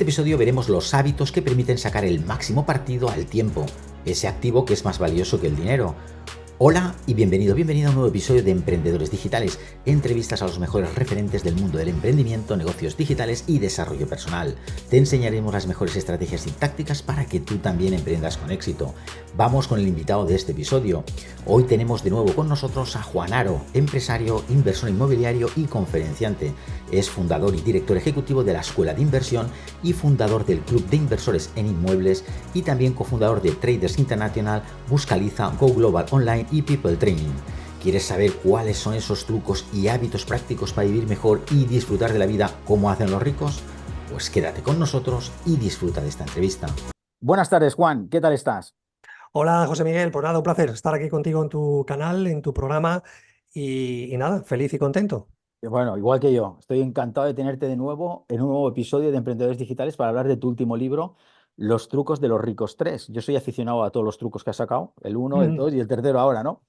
este episodio veremos los hábitos que permiten sacar el máximo partido al tiempo, ese activo que es más valioso que el dinero. Hola y bienvenido a un nuevo episodio de Emprendedores Digitales, entrevistas a los mejores referentes del mundo del emprendimiento, negocios digitales y desarrollo personal. Te enseñaremos las mejores estrategias y tácticas para que tú también emprendas con éxito. Vamos con el invitado de este episodio. Hoy tenemos de nuevo con nosotros a Juan Aro, empresario, inversor inmobiliario y conferenciante. Es fundador y director ejecutivo de la Escuela de Inversión y fundador del Club de Inversores en Inmuebles y también cofundador de Traders International, Buscaliza, Go Global Online y People Training. ¿Quieres saber cuáles son esos trucos y hábitos prácticos para vivir mejor y disfrutar de la vida como hacen los ricos? Pues quédate con nosotros y disfruta de esta entrevista. Buenas tardes, Juan. ¿Qué tal estás? Hola José Miguel, pues nada, un placer estar aquí contigo en tu canal, en tu programa y nada, feliz y contento. Bueno, igual que yo, estoy encantado de tenerte de nuevo en un nuevo episodio de Emprendedores Digitales para hablar de tu último libro, Los trucos de los ricos 3. Yo soy aficionado a todos los trucos que has sacado, el uno, el Mm. 2 y el tercero ahora, ¿no?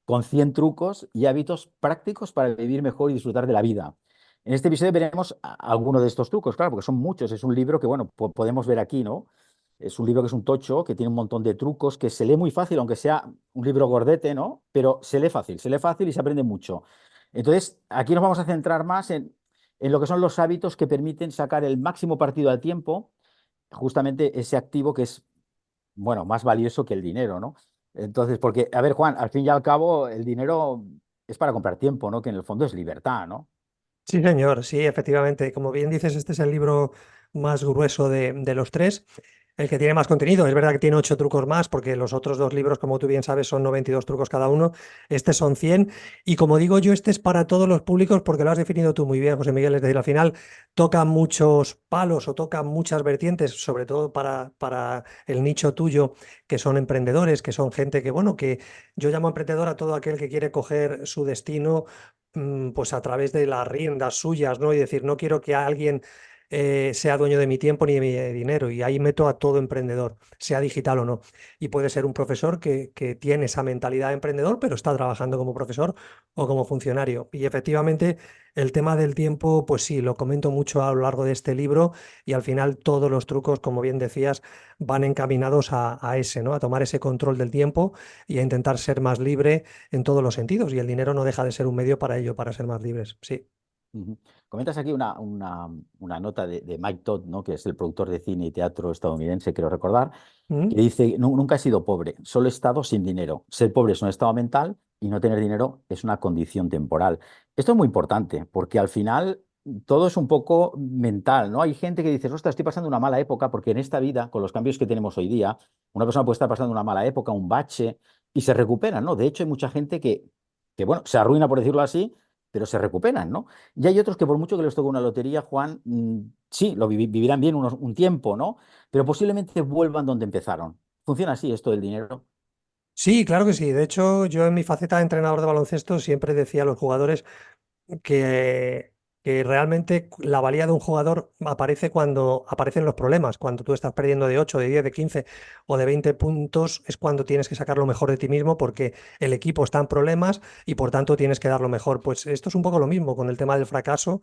Con 100 trucos y hábitos prácticos para vivir mejor y disfrutar de la vida. En este episodio veremos algunos de estos trucos, claro, porque son muchos. Es un libro que, bueno, podemos ver aquí, ¿no? Es un libro que es un tocho, que tiene un montón de trucos, que se lee muy fácil, aunque sea un libro gordete, ¿no? Pero se lee fácil y se aprende mucho. Entonces, aquí nos vamos a centrar más en lo que son los hábitos que permiten sacar el máximo partido al tiempo, justamente ese activo que es, bueno, más valioso que el dinero, ¿no? Entonces, porque, a ver, Juan, al fin y al cabo, el dinero es para comprar tiempo, ¿no? Que en el fondo es libertad, ¿no? Sí, señor, sí, efectivamente. Como bien dices, este es el libro más grueso de los tres, el que tiene más contenido. Es verdad que tiene 8 trucos más, porque los otros dos libros, como tú bien sabes, son 92 trucos cada uno. Este son 100. Y como digo yo, este es para todos los públicos, porque lo has definido tú muy bien, José Miguel. Es decir, al final toca muchos palos o toca muchas vertientes, sobre todo para el nicho tuyo, que son emprendedores, que son gente que, bueno, que yo llamo emprendedor a todo aquel que quiere coger su destino pues a través de las riendas suyas, ¿no? Y decir, no quiero que alguien sea dueño de mi tiempo ni de mi dinero. Y ahí meto a todo emprendedor, sea digital o no. Y puede ser un profesor que tiene esa mentalidad de emprendedor, pero está trabajando como profesor o como funcionario. Y efectivamente, el tema del tiempo, pues sí, lo comento mucho a lo largo de este libro y al final todos los trucos, como bien decías, van encaminados a ese, ¿no? A tomar ese control del tiempo y a intentar ser más libre en todos los sentidos. Y el dinero no deja de ser un medio para ello, para ser más libres. Sí. Ujú. Comentas aquí una nota de Mike Todd, ¿no? Que es el productor de cine y teatro estadounidense, quiero recordar, que ¿Mm? dice, Nunca he sido pobre, solo he estado sin dinero. Ser pobre es un estado mental y no tener dinero es una condición temporal". Esto es muy importante porque al final todo es un poco mental, ¿no? Hay gente que dice, ostras, estoy pasando una mala época porque en esta vida, con los cambios que tenemos hoy día, una persona puede estar pasando una mala época, un bache, y se recupera, ¿no? De hecho, hay mucha gente que bueno, se arruina, por decirlo así, pero se recuperan, ¿no? Y hay otros que por mucho que les toque una lotería, Juan, sí, vivirán bien un tiempo, ¿no? Pero posiblemente vuelvan donde empezaron. Funciona así esto del dinero. Sí, claro que sí. De hecho, yo en mi faceta de entrenador de baloncesto siempre decía a los jugadores que, que realmente la valía de un jugador aparece cuando aparecen los problemas. Cuando tú estás perdiendo de 8, de 10, de 15 o de 20 puntos, es cuando tienes que sacar lo mejor de ti mismo porque el equipo está en problemas y por tanto tienes que dar lo mejor. Pues esto es un poco lo mismo con el tema del fracaso,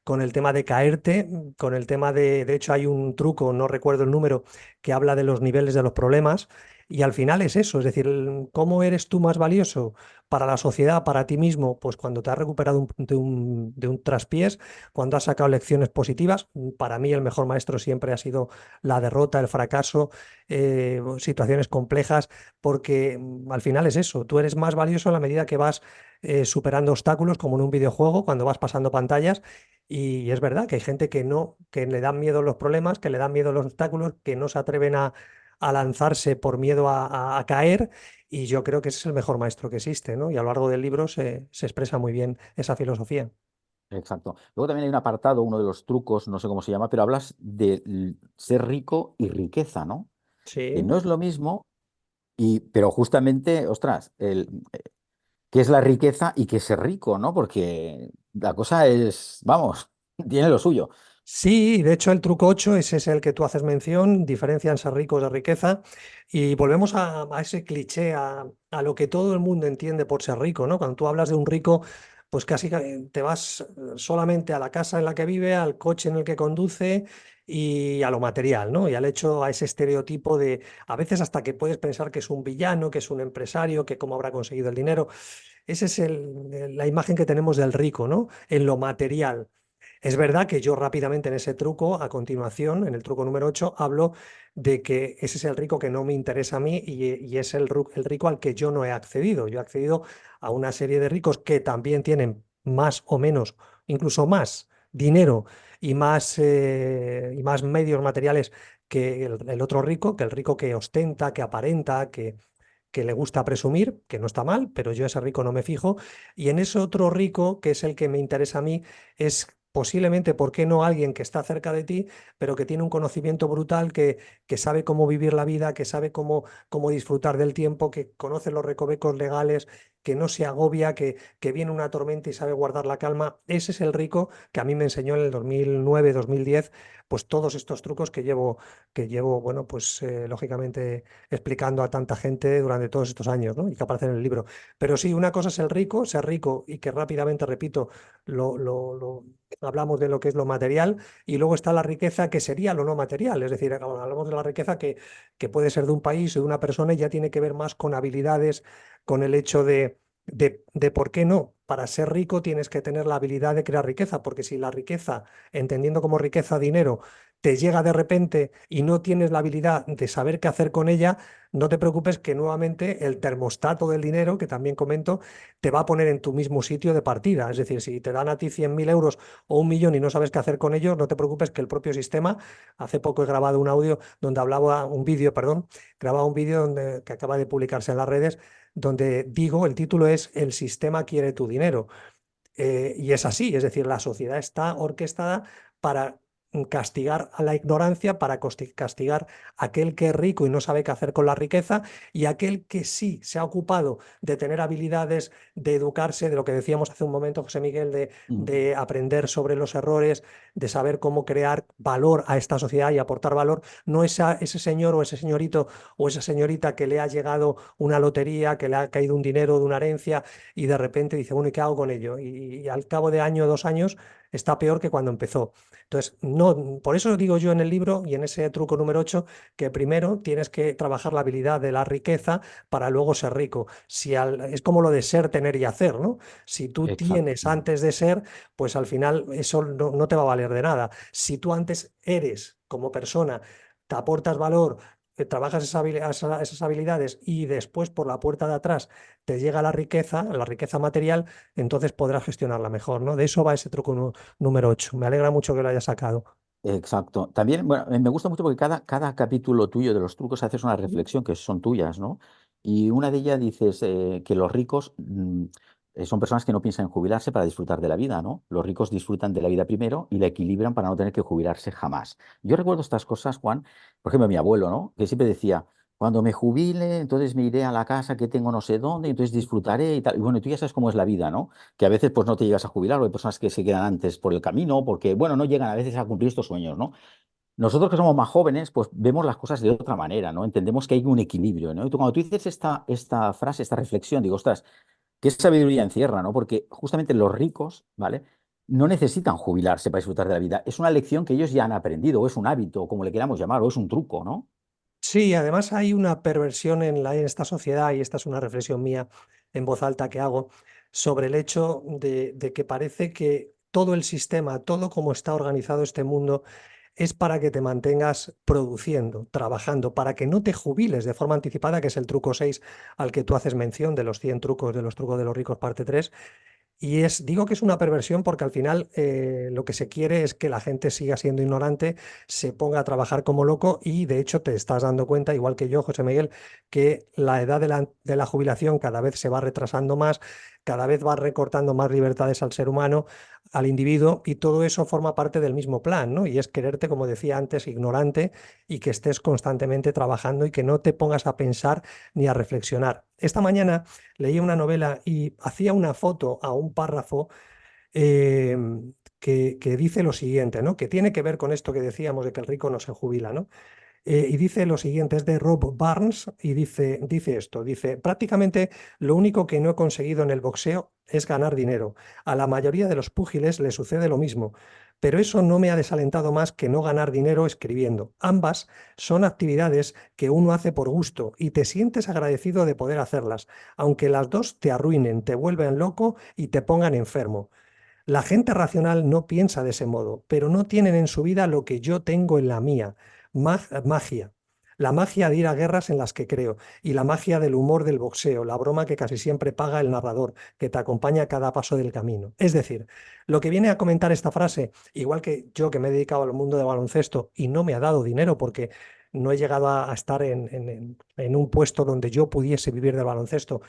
con el tema de caerte, con el tema de hecho hay un truco, no recuerdo el número, que habla de los niveles de los problemas. Y al final es eso, es decir, ¿cómo eres tú más valioso para la sociedad, para ti mismo? Pues cuando te has recuperado de un traspiés, cuando has sacado lecciones positivas. Para mí el mejor maestro siempre ha sido la derrota, el fracaso, situaciones complejas, porque al final es eso, tú eres más valioso a la medida que vas superando obstáculos, como en un videojuego, cuando vas pasando pantallas. Y es verdad que hay gente que no, que le dan miedo los problemas, que le dan miedo los obstáculos, que no se atreven a lanzarse por miedo a caer. Y yo creo que ese es el mejor maestro que existe, ¿no? Y a lo largo del libro se expresa muy bien esa filosofía. Exacto. Luego también hay un apartado, uno de los trucos, no sé cómo se llama, pero hablas de ser rico y riqueza, ¿no? Que Sí. no es lo mismo, pero justamente, ostras, qué es la riqueza y qué es ser rico, ¿no? Porque la cosa es, vamos, tiene lo suyo. Sí, de hecho el truco 8, ese es el que tú haces mención, diferencian ser ricos de riqueza y volvemos a ese cliché, a lo que todo el mundo entiende por ser rico, ¿no? Cuando tú hablas de un rico, pues casi te vas solamente a la casa en la que vive, al coche en el que conduce y a lo material, ¿no? Y al hecho, a ese estereotipo de, a veces hasta que puedes pensar que es un villano, que es un empresario, que cómo habrá conseguido el dinero. Esa es la imagen que tenemos del rico, ¿no? En lo material. Es verdad que yo rápidamente en ese truco, a continuación, en el truco número 8 hablo de que ese es el rico que no me interesa a mí y es el rico al que yo no he accedido. Yo he accedido a una serie de ricos que también tienen más o menos, incluso más dinero y más medios materiales que el otro rico, que el rico que ostenta, que aparenta, que le gusta presumir, que no está mal, pero yo ese rico no me fijo. Y en ese otro rico, que es el que me interesa a mí, es posiblemente, ¿por qué no alguien que está cerca de ti, pero que tiene un conocimiento brutal, que sabe cómo vivir la vida, que sabe cómo disfrutar del tiempo, que conoce los recovecos legales, que no se agobia, que viene una tormenta y sabe guardar la calma? Ese es el rico que a mí me enseñó en el 2009, 2010, pues todos estos trucos que llevo, bueno, pues lógicamente explicando a tanta gente durante todos estos años, ¿no? Y que aparece en el libro. Pero sí, una cosa es el rico, ser rico y que rápidamente, repito, hablamos de lo que es lo material y luego está la riqueza que sería lo no material. Es decir, hablamos de la riqueza que puede ser de un país o de una persona y ya tiene que ver más con habilidades, con el hecho de por qué no. Para ser rico tienes que tener la habilidad de crear riqueza, porque si la riqueza, entendiendo como riqueza dinero, te llega de repente y no tienes la habilidad de saber qué hacer con ella, no te preocupes que nuevamente el termostato del dinero, que también comento, te va a poner en tu mismo sitio de partida. Es decir, si te dan a ti 100.000 euros o 1 millón y no sabes qué hacer con ellos, no te preocupes que el propio sistema, hace poco he grabado un audio donde hablaba, un vídeo, perdón, grababa un vídeo que acaba de publicarse en las redes, donde digo, el título es El sistema quiere tu dinero. Y es así, es decir, la sociedad está orquestada para castigar a la ignorancia, para castigar a aquel que es rico y no sabe qué hacer con la riqueza, y aquel que sí se ha ocupado de tener habilidades, de educarse, de lo que decíamos hace un momento, José Miguel, de aprender sobre los errores, de saber cómo crear valor a esta sociedad y aportar valor, no ese señor o ese señorito o esa señorita que le ha llegado una lotería, que le ha caído un dinero de una herencia y de repente dice, bueno, ¿y qué hago con ello? Y al cabo de año o 2 años está peor que cuando empezó. Entonces, no, por eso digo yo en el libro y en ese truco número 8 que primero tienes que trabajar la habilidad de la riqueza para luego ser rico. Es como lo de ser, tener y hacer, ¿no? Si tú Exacto. tienes antes de ser, pues al final eso no te va a valer de nada. Si tú antes eres como persona, te aportas valor, trabajas esas habilidades y después por la puerta de atrás te llega la riqueza material, entonces podrás gestionarla mejor, ¿no? De eso va ese truco número 8. Me alegra mucho que lo hayas sacado. Exacto. También, bueno, me gusta mucho porque cada capítulo tuyo de los trucos haces una reflexión que son tuyas, ¿no? Y una de ellas dices que los ricos son personas que no piensan en jubilarse para disfrutar de la vida, ¿no? Los ricos disfrutan de la vida primero y la equilibran para no tener que jubilarse jamás. Yo recuerdo estas cosas, Juan, por ejemplo, mi abuelo, ¿no? Que siempre decía, cuando me jubile, entonces me iré a la casa que tengo no sé dónde, entonces disfrutaré y tal. Y bueno, tú ya sabes cómo es la vida, ¿no? Que a veces pues no te llegas a jubilar, o hay personas que se quedan antes por el camino, porque, bueno, no llegan a veces a cumplir estos sueños, ¿no? Nosotros que somos más jóvenes, pues vemos las cosas de otra manera, ¿no? Entendemos que hay un equilibrio, ¿no? Y cuando tú dices esta frase, esta reflexión, digo, ostras, qué sabiduría encierra, ¿no? Porque justamente los ricos, ¿vale? No necesitan jubilarse para disfrutar de la vida. Es una lección que ellos ya han aprendido, o es un hábito, o como le queramos llamar, o es un truco, ¿no? Sí, además hay una perversión en esta sociedad, y esta es una reflexión mía en voz alta que hago, sobre el hecho de que parece que todo el sistema, todo como está organizado este mundo, es para que te mantengas produciendo, trabajando, para que no te jubiles de forma anticipada, que es el truco 6 al que tú haces mención de los 100 trucos de los trucos de los ricos, parte 3. Digo que es una perversión porque al final lo que se quiere es que la gente siga siendo ignorante, se ponga a trabajar como loco y de hecho te estás dando cuenta, igual que yo, José Miguel, que la edad de la jubilación cada vez se va retrasando más, cada vez va recortando más libertades al ser humano, al individuo, y todo eso forma parte del mismo plan, ¿no? Y es quererte, como decía antes, ignorante, y que estés constantemente trabajando y que no te pongas a pensar ni a reflexionar. Esta mañana leía una novela y hacía una foto a un párrafo eh, que dice lo siguiente, ¿no? Que tiene que ver con esto que decíamos de que el rico no se jubila, ¿no? Y dice lo siguiente, es de Rob Barnes, y dice esto, dice, prácticamente lo único que no he conseguido en el boxeo es ganar dinero. A la mayoría de los púgiles le sucede lo mismo, pero eso no me ha desalentado más que no ganar dinero escribiendo. Ambas son actividades que uno hace por gusto y te sientes agradecido de poder hacerlas, aunque las dos te arruinen, te vuelven loco y te pongan enfermo. La gente racional no piensa de ese modo, pero no tienen en su vida lo que yo tengo en la mía, magia. La magia de ir a guerras en las que creo y la magia del humor del boxeo, la broma que casi siempre paga el narrador, que te acompaña a cada paso del camino. Es decir, lo que viene a comentar esta frase, igual que yo que me he dedicado al mundo del baloncesto y no me ha dado dinero porque no he llegado a estar en un puesto donde yo pudiese vivir del baloncesto,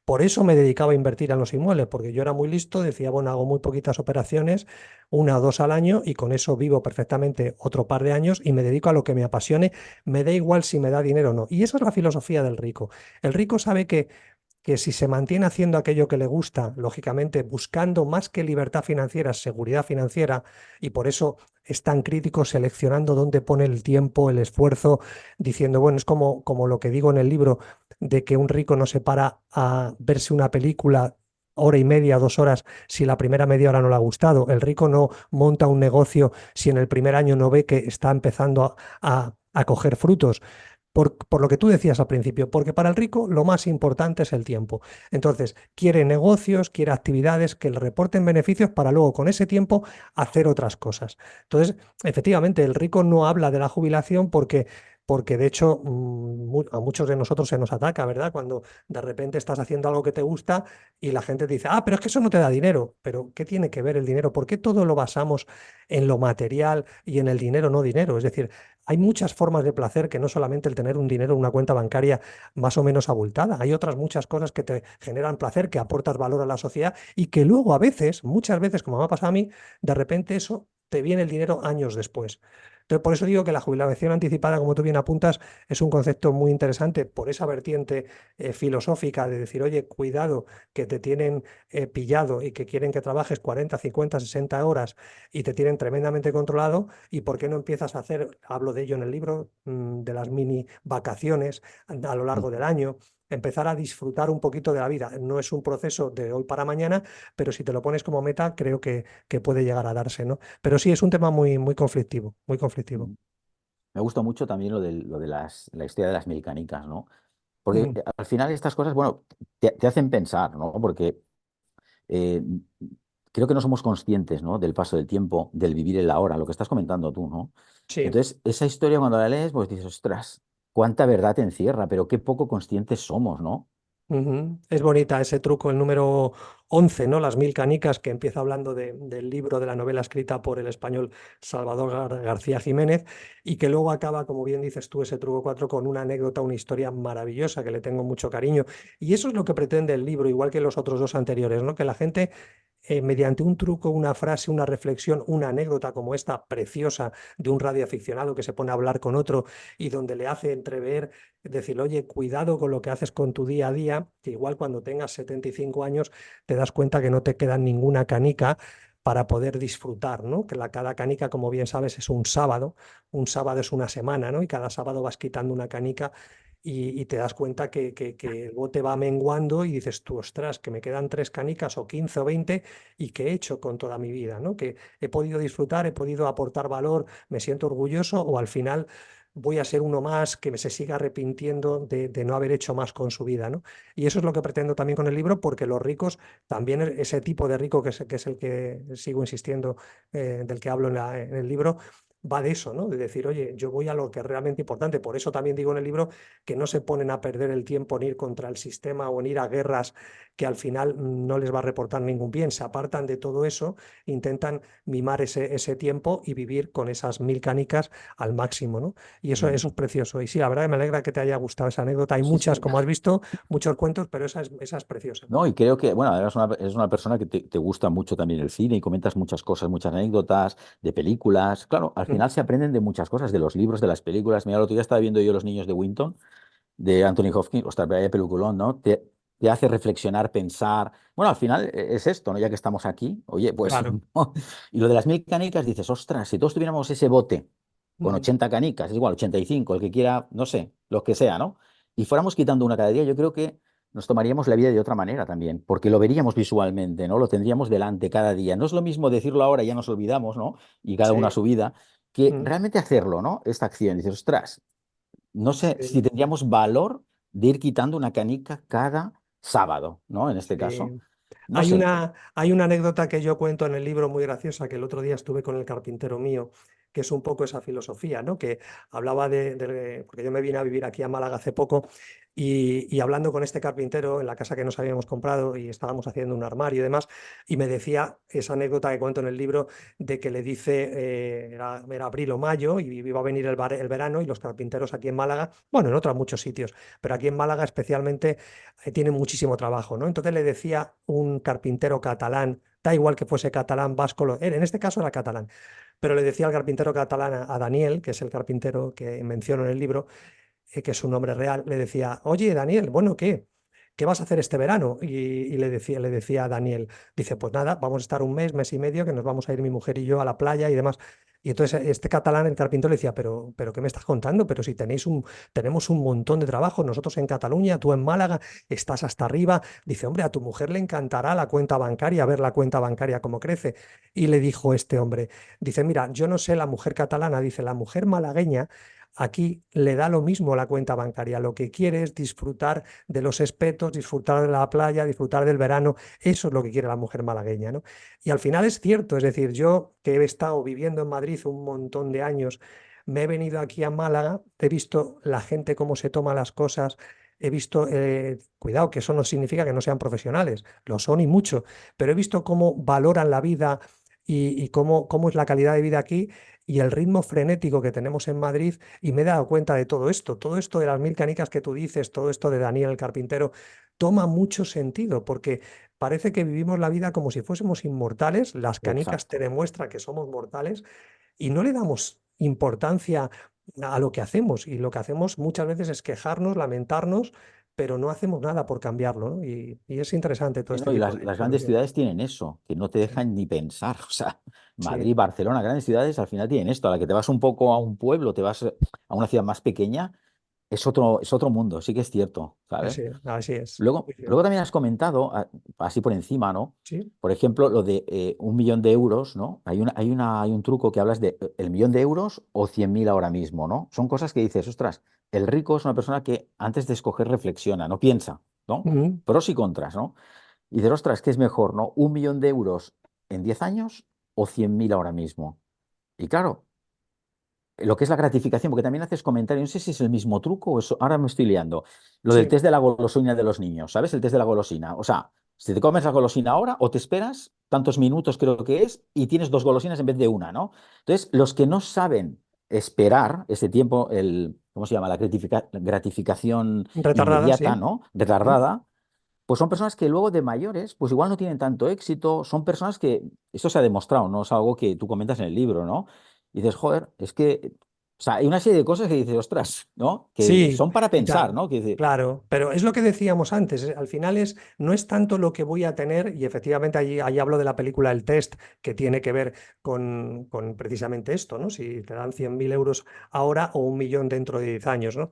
por eso me dedicaba a invertir en los inmuebles, porque yo era muy listo, decía, bueno, hago muy poquitas operaciones, una o dos al año, y con eso vivo perfectamente otro par de años y me dedico a lo que me apasione, me da igual si me da dinero o no. Y esa es la filosofía del rico. El rico sabe que si se mantiene haciendo aquello que le gusta, lógicamente buscando más que libertad financiera, seguridad financiera, y por eso es tan crítico seleccionando dónde pone el tiempo, el esfuerzo, diciendo, bueno, es como lo que digo en el libro, de que un rico no se para a verse una película hora y media, 2 horas, si la primera media hora no le ha gustado. El rico no monta un negocio si en el primer año no ve que está empezando a coger frutos. Por lo que tú decías al principio, porque para el rico lo más importante es el tiempo. Entonces, quiere negocios, quiere actividades que le reporten beneficios para luego con ese tiempo hacer otras cosas. Entonces, efectivamente, el rico no habla de la jubilación porque de hecho a muchos de nosotros se nos ataca, ¿verdad? Cuando de repente estás haciendo algo que te gusta y la gente te dice, ah, pero es que eso no te da dinero. Pero ¿qué tiene que ver el dinero? ¿Por qué todo lo basamos en lo material y en el dinero no dinero? Es decir, hay muchas formas de placer que no solamente el tener un dinero en una cuenta bancaria más o menos abultada. Hay otras muchas cosas que te generan placer, que aportas valor a la sociedad y que luego a veces, muchas veces, como me ha pasado a mí, de repente eso te viene el dinero años después. Entonces, por eso digo que la jubilación anticipada, como tú bien apuntas, es un concepto muy interesante por esa vertiente filosófica de decir, oye, cuidado, que te tienen pillado y que quieren que trabajes 40, 50, 60 horas y te tienen tremendamente controlado. ¿Y por qué no empiezas a hacer, hablo de ello en el libro, de las mini vacaciones a lo largo del año? Empezar a disfrutar un poquito de la vida. No es un proceso de hoy para mañana, pero si te lo pones como meta, creo que puede llegar a darse, ¿no? Pero sí, es un tema muy, muy conflictivo, muy conflictivo. Me gusta mucho también la historia de las mecánicas, ¿no? Porque Mm. al final estas cosas, bueno, te hacen pensar, ¿no? Porque eh, creo que no somos conscientes, ¿no? Del paso del tiempo, del vivir el ahora, lo que estás comentando tú, ¿no? Sí. Entonces, esa historia cuando la lees, pues dices, ostras, cuánta verdad encierra, pero qué poco conscientes somos, ¿no? Ujú. Es bonita ese truco, el número 11, ¿no? Las mil canicas, que empieza hablando del libro, de la novela escrita por el español Salvador García Jiménez, y que luego acaba, como bien dices tú, ese truco 4 con una anécdota, una historia maravillosa que le tengo mucho cariño. Y eso es lo que pretende el libro, igual que los otros dos anteriores, ¿no? Que la gente mediante un truco, una frase, una reflexión, una anécdota como esta preciosa de un radioaficionado que se pone a hablar con otro y donde le hace entrever, decir, oye, cuidado con lo que haces con tu día a día, que igual cuando tengas 75 años te das cuenta que no te queda ninguna canica para poder disfrutar, ¿no? Que cada canica, como bien sabes, es un sábado es una semana, ¿no? Y cada sábado vas quitando una canica y te das cuenta que el bote va menguando y dices tú, ostras, que me quedan 3 canicas o 15 o 20 y qué he hecho con toda mi vida, ¿no? Que he podido disfrutar, he podido aportar valor, me siento orgulloso o al final voy a ser uno más que se siga arrepintiendo de no haber hecho más con su vida, ¿no? Y eso es lo que pretendo también con el libro, porque los ricos, también ese tipo de rico que es el que sigo insistiendo, del que hablo en el libro, va de eso, ¿no? De decir, oye, yo voy a lo que es realmente importante. Por eso también digo en el libro que no se ponen a perder el tiempo en ir contra el sistema o en ir a guerras que al final no les va a reportar ningún bien. Se apartan de todo eso, intentan mimar ese tiempo y vivir con esas mil canicas al máximo, ¿no? Y eso es precioso. Y sí, la verdad que me alegra que te haya gustado esa anécdota. Hay Sí, muchas, sí. como has visto, muchos cuentos, pero esa es preciosa. No, y creo que, bueno, eres una persona que te gusta mucho también el cine y comentas muchas cosas, muchas anécdotas de películas. Claro, al Mm. final se aprenden de muchas cosas, de los libros, de las películas. Mira, el otro día estaba viendo yo Los niños de Winton, de Anthony Hopkins, ostras, vaya peliculón, ¿no? Te hace reflexionar, pensar. Bueno, al final es esto, ¿no? Ya que estamos aquí, oye, pues, Claro. ¿no? Y lo de las mil canicas, dices, ostras, si todos tuviéramos ese bote con Mm. 80 canicas, es igual, 85, el que quiera, no sé, lo que sea, ¿no? Y fuéramos quitando una cada día, yo creo que nos tomaríamos la vida de otra manera también, porque lo veríamos visualmente, ¿no? Lo tendríamos delante cada día. No es lo mismo decirlo ahora y ya nos olvidamos, ¿no? Y cada uno a Sí. su vida, que Mm. realmente hacerlo, ¿no? Esta acción. Dices, ostras, no sé si Sí. tendríamos valor de ir quitando una canica cada sábado, ¿no? En este caso. Sí. No sé. Hay una anécdota que yo cuento en el libro muy graciosa, que el otro día estuve con el carpintero mío, que es un poco esa filosofía, ¿no? Que hablaba porque yo me vine a vivir aquí a Málaga hace poco y hablando con este carpintero en la casa que nos habíamos comprado y estábamos haciendo un armario y demás, y me decía esa anécdota que cuento en el libro de que le dice, era abril o mayo y iba a venir el verano y los carpinteros aquí en Málaga, bueno, en otros muchos sitios, pero aquí en Málaga especialmente tiene muchísimo trabajo, ¿no? Entonces le decía un carpintero catalán, da igual que fuese catalán, vasco, en este caso era catalán, pero le decía al carpintero catalán, a Daniel, que es el carpintero que menciono en el libro, que es su nombre real, le decía, oye, Daniel, bueno, ¿qué? ¿Qué vas a hacer este verano? Y le decía a Daniel, dice, pues nada, vamos a estar un mes, mes y medio, que nos vamos a ir mi mujer y yo a la playa y demás. Y entonces este catalán, el carpintero, le decía, pero ¿qué me estás contando? Pero si tenemos un montón de trabajo, nosotros en Cataluña, tú en Málaga, estás hasta arriba. Dice, hombre, a tu mujer le encantará la cuenta bancaria, ver la cuenta bancaria cómo crece. Y le dijo este hombre, dice, mira, yo no sé la mujer catalana, dice, la mujer malagueña. Aquí le da lo mismo la cuenta bancaria. Lo que quiere es disfrutar de los espetos, disfrutar de la playa, disfrutar del verano. Eso es lo que quiere la mujer malagueña, ¿no? Y al final es cierto, es decir, yo que he estado viviendo en Madrid un montón de años, me he venido aquí a Málaga, he visto la gente cómo se toma las cosas, he visto, cuidado, que eso no significa que no sean profesionales, lo son y mucho, pero he visto cómo valoran la vida y cómo es la calidad de vida aquí y el ritmo frenético que tenemos en Madrid y me he dado cuenta de todo esto de las mil canicas que tú dices, todo esto de Daniel el carpintero, toma mucho sentido porque parece que vivimos la vida como si fuésemos inmortales, las canicas te Exacto. demuestran que somos mortales y no le damos importancia a lo que hacemos y lo que hacemos muchas veces es quejarnos, lamentarnos, pero no hacemos nada por cambiarlo, ¿no? Y es interesante todo Sí, este ¿no? Y tipo las, de las grandes filosofía. ciudades tienen eso, que no te Sí, dejan ni pensar. O sea, sí, Madrid, Barcelona, grandes ciudades al final tienen esto. A la que te vas un poco a un pueblo, te vas a una ciudad más pequeña, es otro mundo, sí que es cierto, ¿sabes? sí, así es, Luego, muy luego cierto. también has comentado, así por encima, ¿no? Sí, Por ejemplo, lo de 1 millón de euros, ¿no? Hay un truco que hablas de el 1 millón de euros o 100.000 ahora mismo, ¿no? Son cosas que dices, ostras, el rico es una persona que antes de escoger reflexiona, no piensa, ¿no? ujú, Pros y contras, ¿no? Y dices, ostras, ¿qué es mejor, ¿no? 1 millón de euros en 10 años o 100.000 ahora mismo. Y claro, lo que es la gratificación, porque también haces comentarios, no sé si es el mismo truco o eso, ahora me estoy liando. Lo del sí, test de la golosina de los niños, ¿sabes? El test de la golosina. O sea, si te comes la golosina ahora o te esperas tantos minutos creo que es y tienes dos golosinas en vez de una, ¿no? Entonces, los que no saben esperar ese tiempo, ¿cómo se llama? La gratificación retardada, inmediata, sí. ¿no? Ujú. Retardada, pues son personas que luego de mayores, pues igual no tienen tanto éxito, son personas que, esto se ha demostrado, no es algo que tú comentas en el libro, ¿no? Y dices, joder, es que, o sea, hay una serie de cosas que dices, ostras, ¿no? Que Sí, son para pensar, ¿no? Que dices, claro, pero es lo que decíamos antes, al final no es tanto lo que voy a tener, y efectivamente ahí hablo de la película El Test, que tiene que ver con precisamente esto, ¿no? Si te dan 100.000 euros ahora o 1 millón dentro de 10 años, ¿no?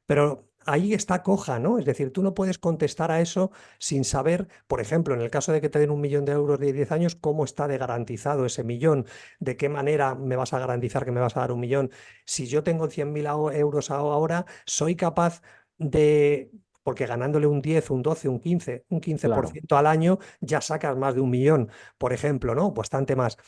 Pero ahí está coja, ¿no? Es decir, tú no puedes contestar a eso sin saber, por ejemplo, en el caso de que te den 1 millón de euros de 10 años, cómo está de garantizado ese millón, de qué manera me vas a garantizar que me vas a dar 1 millón. Si yo tengo 100.000 euros ahora, soy capaz de... Porque ganándole un 10, un 12, un quince por claro, ciento al año, ya sacas más de 1 millón, por ejemplo, ¿no? Bastante más.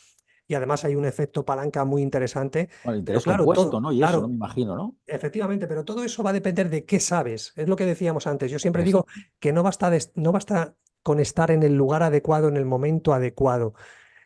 Y además hay un efecto palanca muy interesante. bueno, el Pero interés claro, compuesto, todo, ¿no? Y eso, no claro, me imagino, ¿no? efectivamente, pero todo eso va a depender de qué sabes. Es lo que decíamos antes. Yo siempre Es, digo que no basta con estar en el lugar adecuado, en el momento adecuado,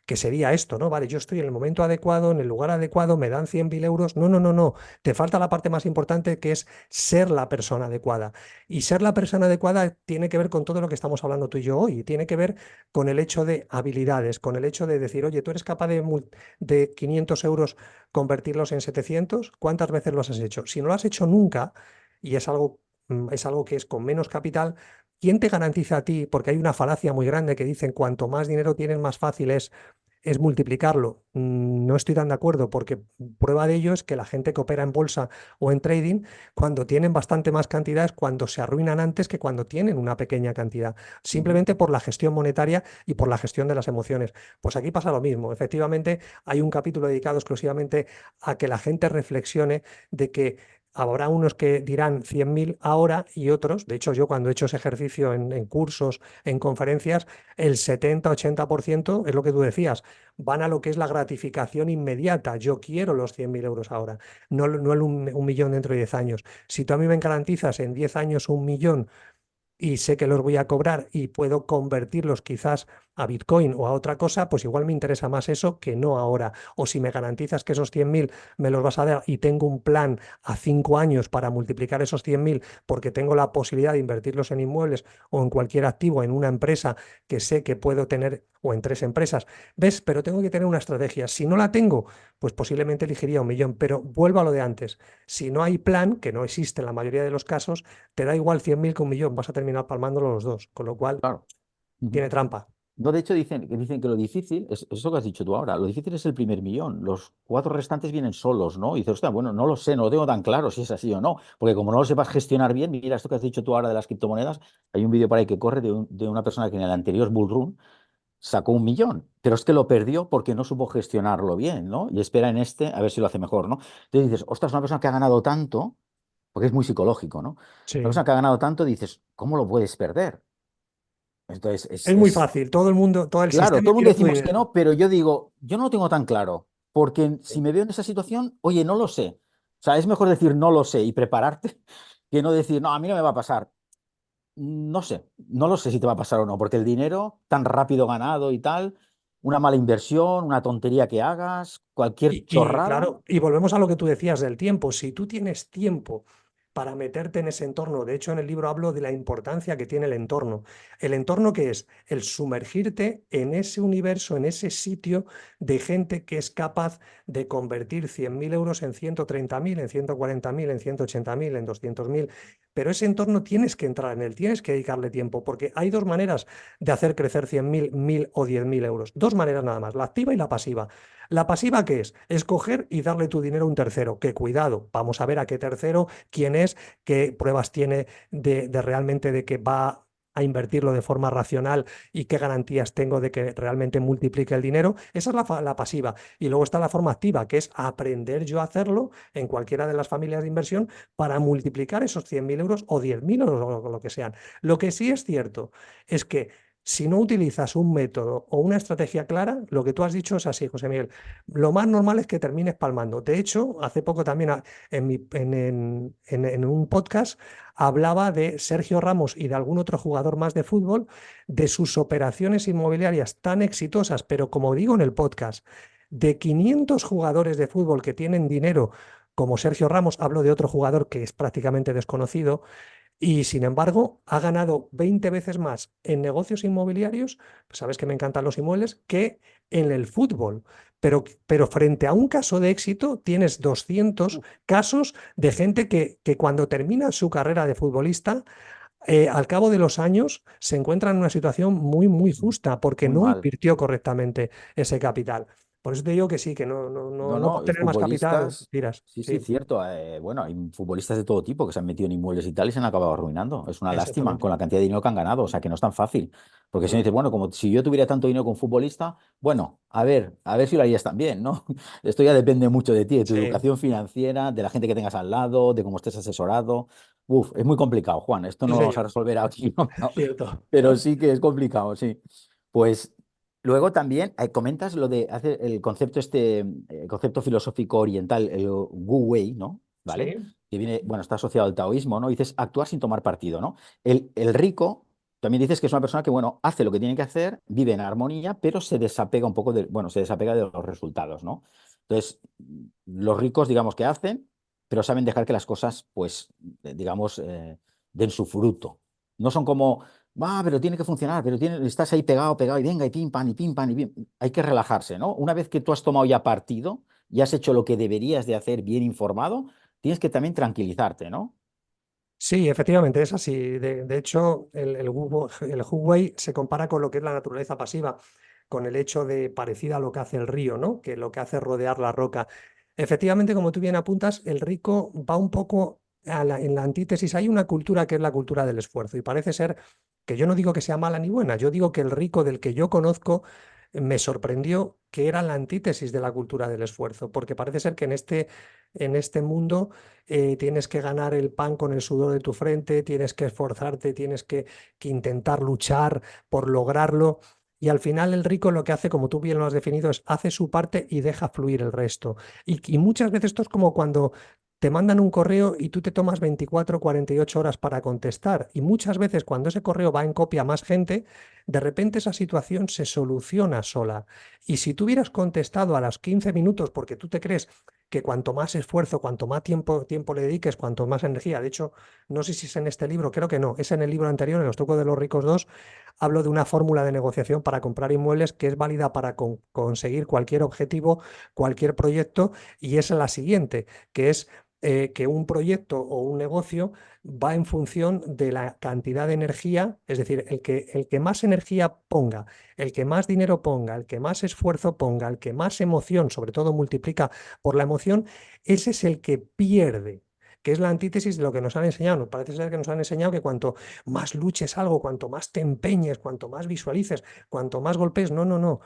que sería esto, ¿no? Vale, yo estoy en el momento adecuado, en el lugar adecuado, me dan 100.000 euros. No, no, no, no. Te falta la parte más importante que es ser la persona adecuada. Y ser la persona adecuada tiene que ver con todo lo que estamos hablando tú y yo hoy. Tiene que ver con el hecho de habilidades, con el hecho de decir, oye, tú eres capaz de 500 euros convertirlos en 700. ¿Cuántas veces los has hecho? Si no lo has hecho nunca, y es algo que es con menos capital, ¿quién te garantiza a ti? Porque hay una falacia muy grande que dicen cuanto más dinero tienes, más fácil es es multiplicarlo. No estoy tan de acuerdo porque prueba de ello es que la gente que opera en bolsa o en trading, cuando tienen bastante más cantidades, cuando se arruinan antes que cuando tienen una pequeña cantidad, Ujú. simplemente por la gestión monetaria y por la gestión de las emociones. Pues aquí pasa lo mismo. Efectivamente, hay un capítulo dedicado exclusivamente a que la gente reflexione de que habrá unos que dirán 100.000 ahora y otros, de hecho yo cuando he hecho ese ejercicio en cursos, en conferencias, el 70-80% es lo que tú decías, van a lo que es la gratificación inmediata. Yo quiero los 100.000 euros ahora, no el 1 millón dentro de 10 años. Si tú a mí me garantizas en 10 años 1 millón y sé que los voy a cobrar y puedo convertirlos quizás a Bitcoin o a otra cosa, pues igual me interesa más eso que no ahora. O si me garantizas que esos 100.000 me los vas a dar y tengo un plan a 5 años para multiplicar esos 100.000 porque tengo la posibilidad de invertirlos en inmuebles o en cualquier activo, en una empresa que sé que puedo tener o en 3 empresas. ¿Ves? Pero tengo que tener una estrategia. Si no la tengo, pues posiblemente elegiría 1 millón. Pero vuelvo a lo de antes. Si no hay plan, que no existe en la mayoría de los casos, te da igual 100.000 que 1 millón, vas a terminar palmándolo los dos, con lo cual Claro. Ujú. tiene trampa. No, de hecho, dicen que lo difícil, es eso que has dicho tú ahora, lo difícil es el primer millón. Los cuatro restantes vienen solos, ¿no? Y dices, hostia, bueno, no lo sé, no lo tengo tan claro si es así o no. Porque como no lo sepas gestionar bien, mira esto que has dicho tú ahora de las criptomonedas, hay un vídeo por ahí que corre de una persona que en el anterior bull run sacó 1 millón, pero es que lo perdió porque no supo gestionarlo bien, ¿no? Y espera en este a ver si lo hace mejor, ¿no? Entonces dices, ostras, una persona que ha ganado tanto, porque es muy psicológico, ¿no? Una Sí. persona que ha ganado tanto, dices, ¿cómo lo puedes perder? Entonces, Es muy fácil, todo el mundo, todo el claro, sistema todo el mundo quiere tu decimos que dinero. no, pero yo digo, yo no lo tengo tan claro, porque si Sí. me veo en esa situación, oye, no lo sé. O sea, es mejor decir no lo sé y prepararte que no decir, no, a mí no me va a pasar. No sé, no lo sé si te va a pasar o no, porque el dinero tan rápido ganado y tal, una mala inversión, una tontería que hagas, cualquier Y chorrada, claro, y volvemos a lo que tú decías del tiempo. Si tú tienes tiempo para meterte en ese entorno, de hecho en el libro hablo de la importancia que tiene el entorno. ¿El entorno que es? El sumergirte en ese universo, en ese sitio de gente que es capaz de convertir 100.000 euros en 130.000, en 140.000, en 180.000, en 200.000. Pero ese entorno tienes que entrar en él, tienes que dedicarle tiempo, porque hay dos maneras de hacer crecer 100.000, 1.000 o 10.000 euros. Dos maneras nada más, la activa y la pasiva. ¿La pasiva qué es? Es coger y darle tu dinero a un tercero. Que cuidado, vamos a ver a qué tercero, quién es, qué pruebas tiene de realmente de que va a invertirlo de forma racional y qué garantías tengo de que realmente multiplique el dinero. Esa es la pasiva. Y luego está la forma activa, que es aprender yo a hacerlo en cualquiera de las familias de inversión para multiplicar esos 100.000 euros o 10.000 o lo que sean. Lo que sí es cierto es que si no utilizas un método o una estrategia clara, lo que tú has dicho es así, José Miguel. Lo más normal es que termines palmando. De hecho, hace poco también en un podcast hablaba de Sergio Ramos y de algún otro jugador más de fútbol, de sus operaciones inmobiliarias tan exitosas, pero como digo en el podcast, de 500 jugadores de fútbol que tienen dinero, como Sergio Ramos, hablo de otro jugador que es prácticamente desconocido, y sin embargo, ha ganado 20 veces más en negocios inmobiliarios, pues sabes que me encantan los inmuebles, que en el fútbol. Pero frente a un caso de éxito, tienes 200 casos de gente que cuando termina su carrera de futbolista, al cabo de los años se encuentra en una situación muy, muy justa porque muy no mal. invirtió correctamente ese capital. Por eso te digo que sí, que no, no, no, No, no no, por y tener más capital, futbolistas, tiras. sí, sí, Sí, cierto. Bueno, hay futbolistas de todo tipo que se han metido en inmuebles y tal y se han acabado arruinando. Es una lástima exactamente. con la cantidad de dinero que han ganado, o sea que no es tan fácil. Porque si no Mm. dices, bueno, como si yo tuviera tanto dinero con futbolista, bueno, a ver si lo harías también, ¿no? Esto ya depende mucho de ti, de tu Sí, educación financiera, de la gente que tengas al lado, de cómo estés asesorado. Uf, es muy complicado, Juan. Esto no sí, lo vamos a señor. resolver aquí, ¿no? Cierto. Pero sí que es complicado, sí. Pues luego también comentas lo de hacer el concepto el concepto filosófico oriental, el Wu Wei, ¿no? ¿Vale? Sí. Que viene, bueno, está asociado al taoísmo, ¿no? Dices actuar sin tomar partido, ¿no? El rico también dices que es una persona que, bueno, hace lo que tiene que hacer, vive en armonía, pero se desapega un poco de, bueno, se desapega de los resultados, ¿no? Entonces, los ricos, digamos que hacen, pero saben dejar que las cosas, pues, digamos, den su fruto. No son como va, pero tiene que funcionar, pero estás ahí pegado, pegado, y venga, y pim, pam, y pim, pam, y pim. Hay que relajarse, ¿no? Una vez que tú has tomado ya partido y has hecho lo que deberías de hacer bien informado, tienes que también tranquilizarte, ¿no? Sí, efectivamente, es así. De hecho, el Wu Wei se compara con lo que es la naturaleza pasiva. con el hecho de parecida a lo que hace el río, ¿no? Que lo que hace es rodear la roca. Efectivamente, como tú bien apuntas, el rico va un poco en la antítesis. Hay una cultura que es la cultura del esfuerzo y parece ser que yo no digo que sea mala ni buena, yo digo que el rico del que yo conozco me sorprendió que era la antítesis de la cultura del esfuerzo, porque parece ser que en este mundo tienes que ganar el pan con el sudor de tu frente, tienes que esforzarte, tienes que intentar luchar por lograrlo. Y al final el rico lo que hace, como tú bien lo has definido, es hace su parte y deja fluir el resto. Y muchas veces esto es como cuando te mandan un correo y tú te tomas 24 o 48 horas para contestar. Y muchas veces cuando ese correo va en copia a más gente, de repente esa situación se soluciona sola. Y si tú hubieras contestado a los 15 minutos porque tú te crees que cuanto más esfuerzo, cuanto más tiempo le dediques, cuanto más energía, de hecho, no sé si es en este libro, creo que no, es en el libro anterior, en Los trucos de los ricos 2, hablo de una fórmula de negociación para comprar inmuebles que es válida para conseguir cualquier objetivo, cualquier proyecto, y es la siguiente, que es que un proyecto o un negocio va en función de la cantidad de energía, es decir, el que más energía ponga, el que más dinero ponga, el que más esfuerzo ponga, el que más emoción, sobre todo multiplica por la emoción, ese es el que pierde, que es la antítesis de lo que nos han enseñado. Nos parece ser que nos han enseñado que cuanto más luches algo, cuanto más te empeñes, cuanto más visualices, cuanto más golpes, no, no, no.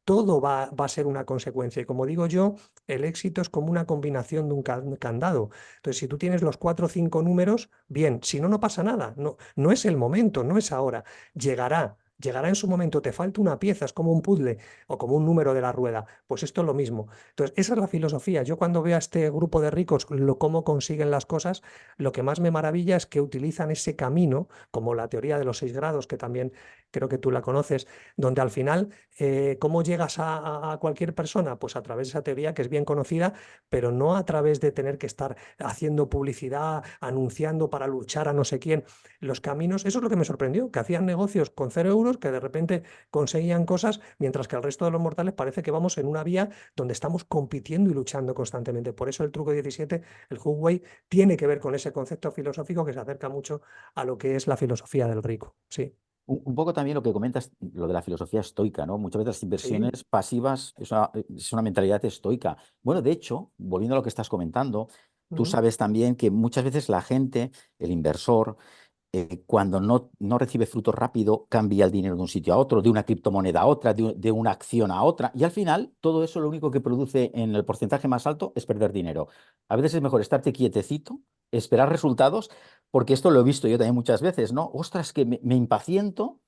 Todo va a ser una consecuencia. Y como digo yo, el éxito es como una combinación de un candado. Entonces, si tú tienes los 4 o 5 números, bien, si no, no pasa nada. No, no es el momento, no es ahora. Llegará. Llegará en su momento, te falta una pieza, es como un puzzle o como un número de la rueda. Pues esto es lo mismo. Entonces, esa es la filosofía. Yo cuando veo a este grupo de ricos, cómo consiguen las cosas, lo que más me maravilla es que utilizan ese camino, como la teoría de los 6 grados, que también creo que tú la conoces, donde al final ¿cómo llegas a cualquier persona? Pues a través de esa teoría que es bien conocida, pero no a través de tener que estar haciendo publicidad, anunciando para luchar a no sé quién. Los caminos, eso es lo que me sorprendió, que hacían negocios con 0 euros, que de repente conseguían cosas, mientras que el resto de los mortales parece que vamos en una vía donde estamos compitiendo y luchando constantemente. Por eso el truco 17, el Huwei, tiene que ver con ese concepto filosófico que se acerca mucho a lo que es la filosofía del rico. Sí, Un poco también lo que comentas, lo de la filosofía estoica, ¿no? Muchas veces las sí. inversiones pasivas es una mentalidad estoica. Bueno, de hecho, volviendo a lo que estás comentando, tú Mm. sabes también que muchas veces la gente, el inversor, cuando no recibe fruto rápido, cambia el dinero de un sitio a otro, de una criptomoneda a otra, de una acción a otra, y al final todo eso lo único que produce en el porcentaje más alto es perder dinero. A veces es mejor estarte quietecito, esperar resultados, porque esto lo he visto yo también muchas veces, ¿no? Ostras, que me impaciento,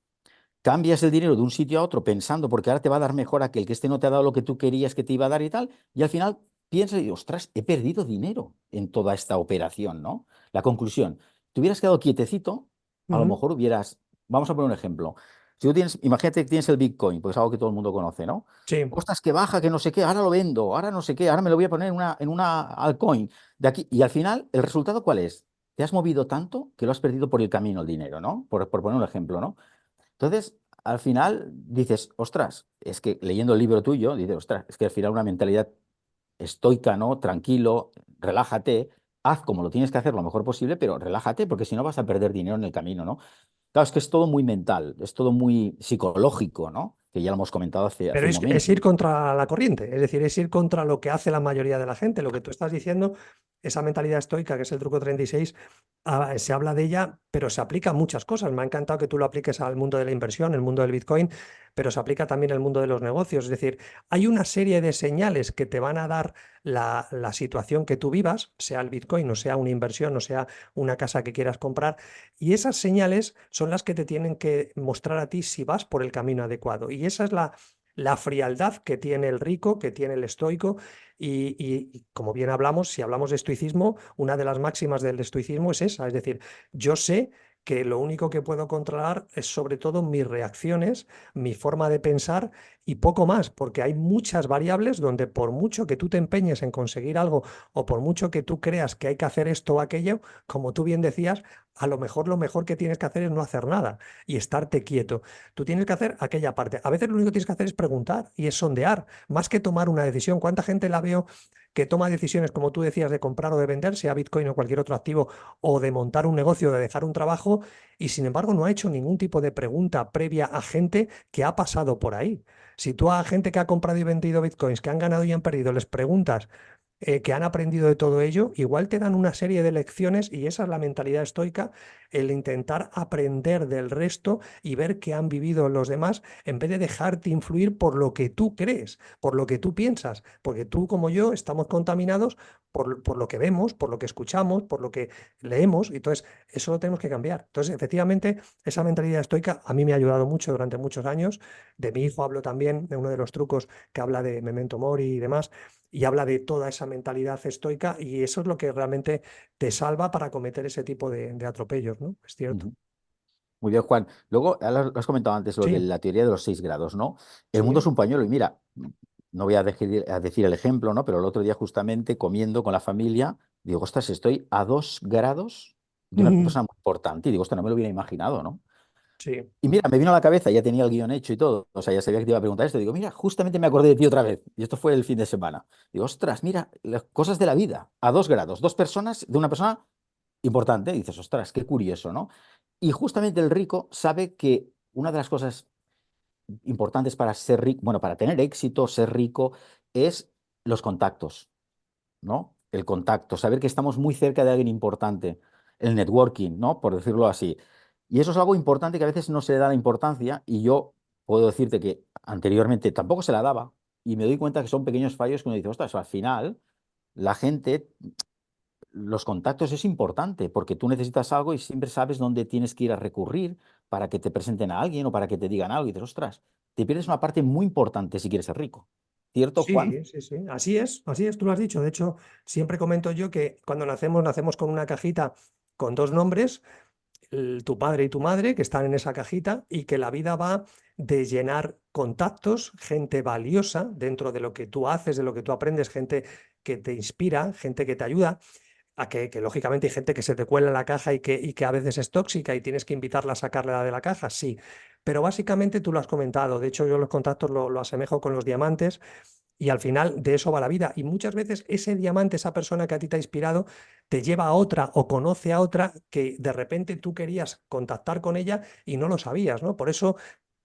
cambias el dinero de un sitio a otro pensando, porque ahora te va a dar mejor aquel que este no te ha dado lo que tú querías que te iba a dar y tal, y al final piensas y ostras, he perdido dinero en toda esta operación, ¿no? La conclusión, te hubieras quedado quietecito, a lo Ujú. mejor hubieras, vamos a poner un ejemplo, si tú tienes, imagínate que tienes el Bitcoin, pues es algo que todo el mundo conoce, ¿no? Sí. Ostras, que baja, que no sé qué, ahora lo vendo, ahora no sé qué, ahora me lo voy a poner en una altcoin de aquí, y al final, ¿el resultado cuál es? Te has movido tanto que lo has perdido por el camino el dinero, ¿no? Por poner un ejemplo, ¿no? Entonces, al final dices, ostras, es que leyendo el libro tuyo, dices, ostras, es que al final una mentalidad estoica, ¿no? Tranquilo, relájate, haz como lo tienes que hacer lo mejor posible, pero relájate porque si no vas a perder dinero en el camino, ¿no? Claro, es que es todo muy mental, es todo muy psicológico, ¿no? Que ya lo hemos comentado hace Pero un es momento. ir contra la corriente, es decir, es ir contra lo que hace la mayoría de la gente. Lo que tú estás diciendo, esa mentalidad estoica, que es el truco 36, se habla de ella, pero se aplica a muchas cosas. Me ha encantado que tú lo apliques al mundo de la inversión, el mundo del Bitcoin, pero se aplica también al mundo de los negocios. Es decir, hay una serie de señales que te van a dar la situación que tú vivas, sea el Bitcoin, o sea una inversión, o sea una casa que quieras comprar, y esas señales son las que te tienen que mostrar a ti si vas por el camino adecuado. Y esa es la frialdad que tiene el rico, que tiene el estoico, y como bien hablamos, si hablamos de estoicismo, una de las máximas del estoicismo es esa, es decir, yo sé que lo único que puedo controlar es sobre todo mis reacciones, mi forma de pensar y poco más, porque hay muchas variables donde por mucho que tú te empeñes en conseguir algo o por mucho que tú creas que hay que hacer esto o aquello, como tú bien decías, a lo mejor que tienes que hacer es no hacer nada y estarte quieto. Tú tienes que hacer aquella parte. A veces lo único que tienes que hacer es preguntar y es sondear, más que tomar una decisión. ¿Cuánta gente la veo que toma decisiones, como tú decías, de comprar o de vender, sea Bitcoin o cualquier otro activo, o de montar un negocio, de dejar un trabajo, y sin embargo no ha hecho ningún tipo de pregunta previa a gente que ha pasado por ahí. Si tú a gente que ha comprado y vendido Bitcoins, que han ganado y han perdido, les preguntas que han aprendido de todo ello, igual te dan una serie de lecciones y esa es la mentalidad estoica, el intentar aprender del resto y ver qué han vivido los demás en vez de dejarte influir por lo que tú crees, por lo que tú piensas, porque tú como yo estamos contaminados por lo que vemos, por lo que escuchamos, por lo que leemos, y entonces eso lo tenemos que cambiar. Entonces, efectivamente, esa mentalidad estoica a mí me ha ayudado mucho durante muchos años. De mi hijo hablo también, de uno de los trucos que habla de Memento Mori y demás, y habla de toda esa mentalidad estoica y eso es lo que realmente te salva para cometer ese tipo de atropellos, ¿no? Es cierto. Ujú. Muy bien, Juan. Luego, ahora lo has comentado antes, lo de Sí, la teoría de los 6 grados, ¿no? El mundo es sí. un pañuelo y mira, no voy a decir el ejemplo, ¿no? Pero el otro día justamente comiendo con la familia, digo, ostras, estoy a 2 grados de una Ujú. persona muy importante. Y digo, ostras, no me lo hubiera imaginado, ¿no? Sí. Y mira, me vino a la cabeza, ya tenía el guión hecho y todo, o sea, ya sabía que te iba a preguntar esto. Digo, mira, justamente me acordé de ti otra vez. Y esto fue el fin de semana. Digo, ostras, mira, las cosas de la vida, a 2 grados, dos personas, de una persona importante. Y dices, ostras, qué curioso, ¿no? Y justamente el rico sabe que una de las cosas importantes para ser rico, bueno, para tener éxito, ser rico, es los contactos, ¿no? El contacto, saber que estamos muy cerca de alguien importante, el networking, ¿no? Por decirlo así. Y eso es algo importante que a veces no se le da la importancia y yo puedo decirte que anteriormente tampoco se la daba y me doy cuenta que son pequeños fallos que uno dice, ostras, al final la gente, los contactos es importante porque tú necesitas algo y siempre sabes dónde tienes que ir a recurrir para que te presenten a alguien o para que te digan algo y dices, ostras, te pierdes una parte muy importante si quieres ser rico. ¿Cierto, Juan? Sí, sí, sí. Así es, tú lo has dicho. De hecho, siempre comento yo que cuando nacemos, nacemos con una cajita con dos nombres, tu padre y tu madre, que están en esa cajita, y que la vida va de llenar contactos, gente valiosa dentro de lo que tú haces, de lo que tú aprendes, gente que te inspira, gente que te ayuda. A que lógicamente hay gente que se te cuela en la caja y que a veces es tóxica y tienes que invitarla a sacarla de la caja, sí. Pero básicamente tú lo has comentado. De hecho, yo los contactos lo asemejo con los diamantes y al final de eso va la vida. Y muchas veces ese diamante, esa persona que a ti te ha inspirado, te lleva a otra o conoce a otra que de repente tú querías contactar con ella y no lo sabías, ¿no? Por eso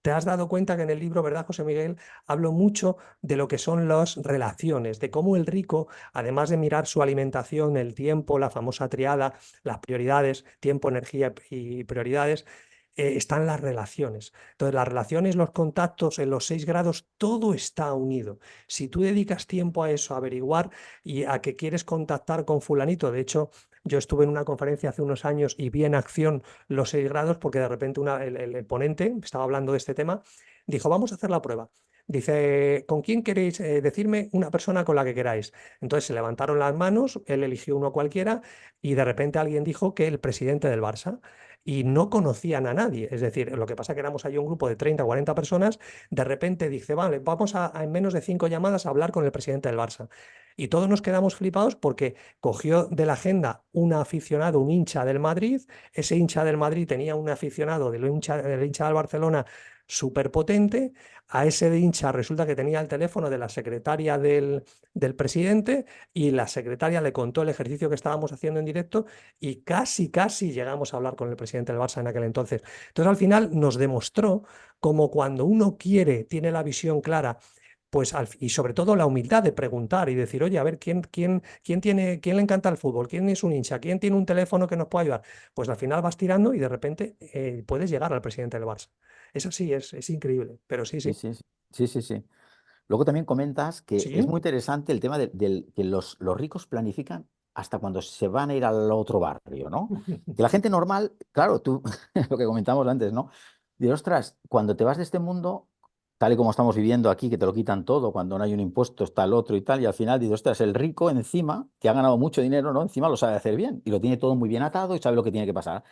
te has dado cuenta que en el libro, ¿verdad, José Miguel? Hablo mucho de lo que son las relaciones, de cómo el rico, además de mirar su alimentación, el tiempo, la famosa triada, las prioridades, tiempo, energía y prioridades, están las relaciones. Entonces, las relaciones, los contactos en los 6 grados, todo está unido. Si tú dedicas tiempo a eso, a averiguar y a que quieres contactar con fulanito, de hecho, yo estuve en una conferencia hace unos años y vi en acción los 6 grados porque de repente el ponente estaba hablando de este tema, dijo, vamos a hacer la prueba. Dice, ¿con quién queréis decirme una persona con la que queráis? Entonces se levantaron las manos, él eligió uno cualquiera y de repente alguien dijo que el presidente del Barça y no conocían a nadie. Es decir, lo que pasa es que éramos ahí un grupo de 30 o 40 personas, de repente dice, vale, vamos en menos de 5 llamadas a hablar con el presidente del Barça. Y todos nos quedamos flipados porque cogió de la agenda un aficionado, un hincha del Madrid, ese hincha del Madrid tenía un aficionado del hincha del Barcelona súper potente, a ese de hincha resulta que tenía el teléfono de la secretaria del presidente y la secretaria le contó el ejercicio que estábamos haciendo en directo y casi, casi llegamos a hablar con el presidente del Barça en aquel entonces. Entonces, al final nos demostró como cuando uno quiere, tiene la visión clara, pues y sobre todo la humildad de preguntar y decir, oye, a ver, ¿quién le encanta el fútbol? ¿Quién es un hincha? ¿Quién tiene un teléfono que nos pueda ayudar? Pues al final vas tirando y de repente puedes llegar al presidente del Barça. Es así, es increíble, pero sí, Sí, sí. sí, sí, sí, sí, sí. Luego también comentas que es Sí. muy interesante el tema que los ricos planifican hasta cuando se van a ir al otro barrio, ¿no? Que la gente normal, claro, tú, lo que comentamos antes, ¿no? De ostras, cuando te vas de este mundo, tal y como estamos viviendo aquí, que te lo quitan todo, cuando no hay un impuesto está el otro y tal, y al final dices, ostras, el rico encima, que ha ganado mucho dinero, ¿no? Encima lo sabe hacer bien y lo tiene todo muy bien atado y sabe lo que tiene que pasar.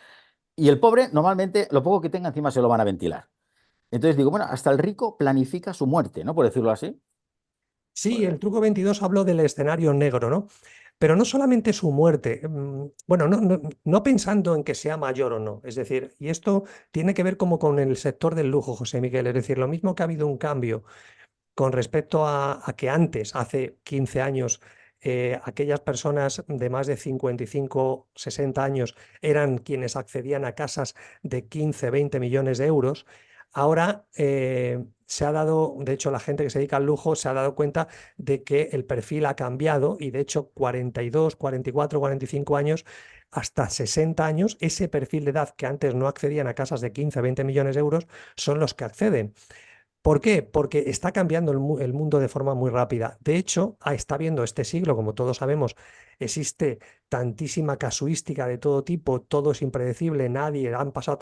Y el pobre, normalmente, lo poco que tenga encima se lo van a ventilar. Entonces digo, bueno, hasta el rico planifica su muerte, ¿no? Por decirlo así. Sí, el truco 22 habló del escenario negro, ¿no? Pero no solamente su muerte, bueno, no pensando en que sea mayor o no, es decir, y esto tiene que ver como con el sector del lujo, José Miguel, es decir, lo mismo que ha habido un cambio con respecto a que antes, hace 15 años, aquellas personas de más de 55, 60 años eran quienes accedían a casas de 15, 20 millones de euros. Ahora se ha dado, de hecho, la gente que se dedica al lujo se ha dado cuenta de que el perfil ha cambiado y de hecho 42, 44, 45 años hasta 60 años, ese perfil de edad que antes no accedían a casas de 15, 20 millones de euros son los que acceden. ¿Por qué? Porque está cambiando el mundo de forma muy rápida. De hecho, está viendo este siglo, como todos sabemos, existe tantísima casuística de todo tipo, todo es impredecible, han pasado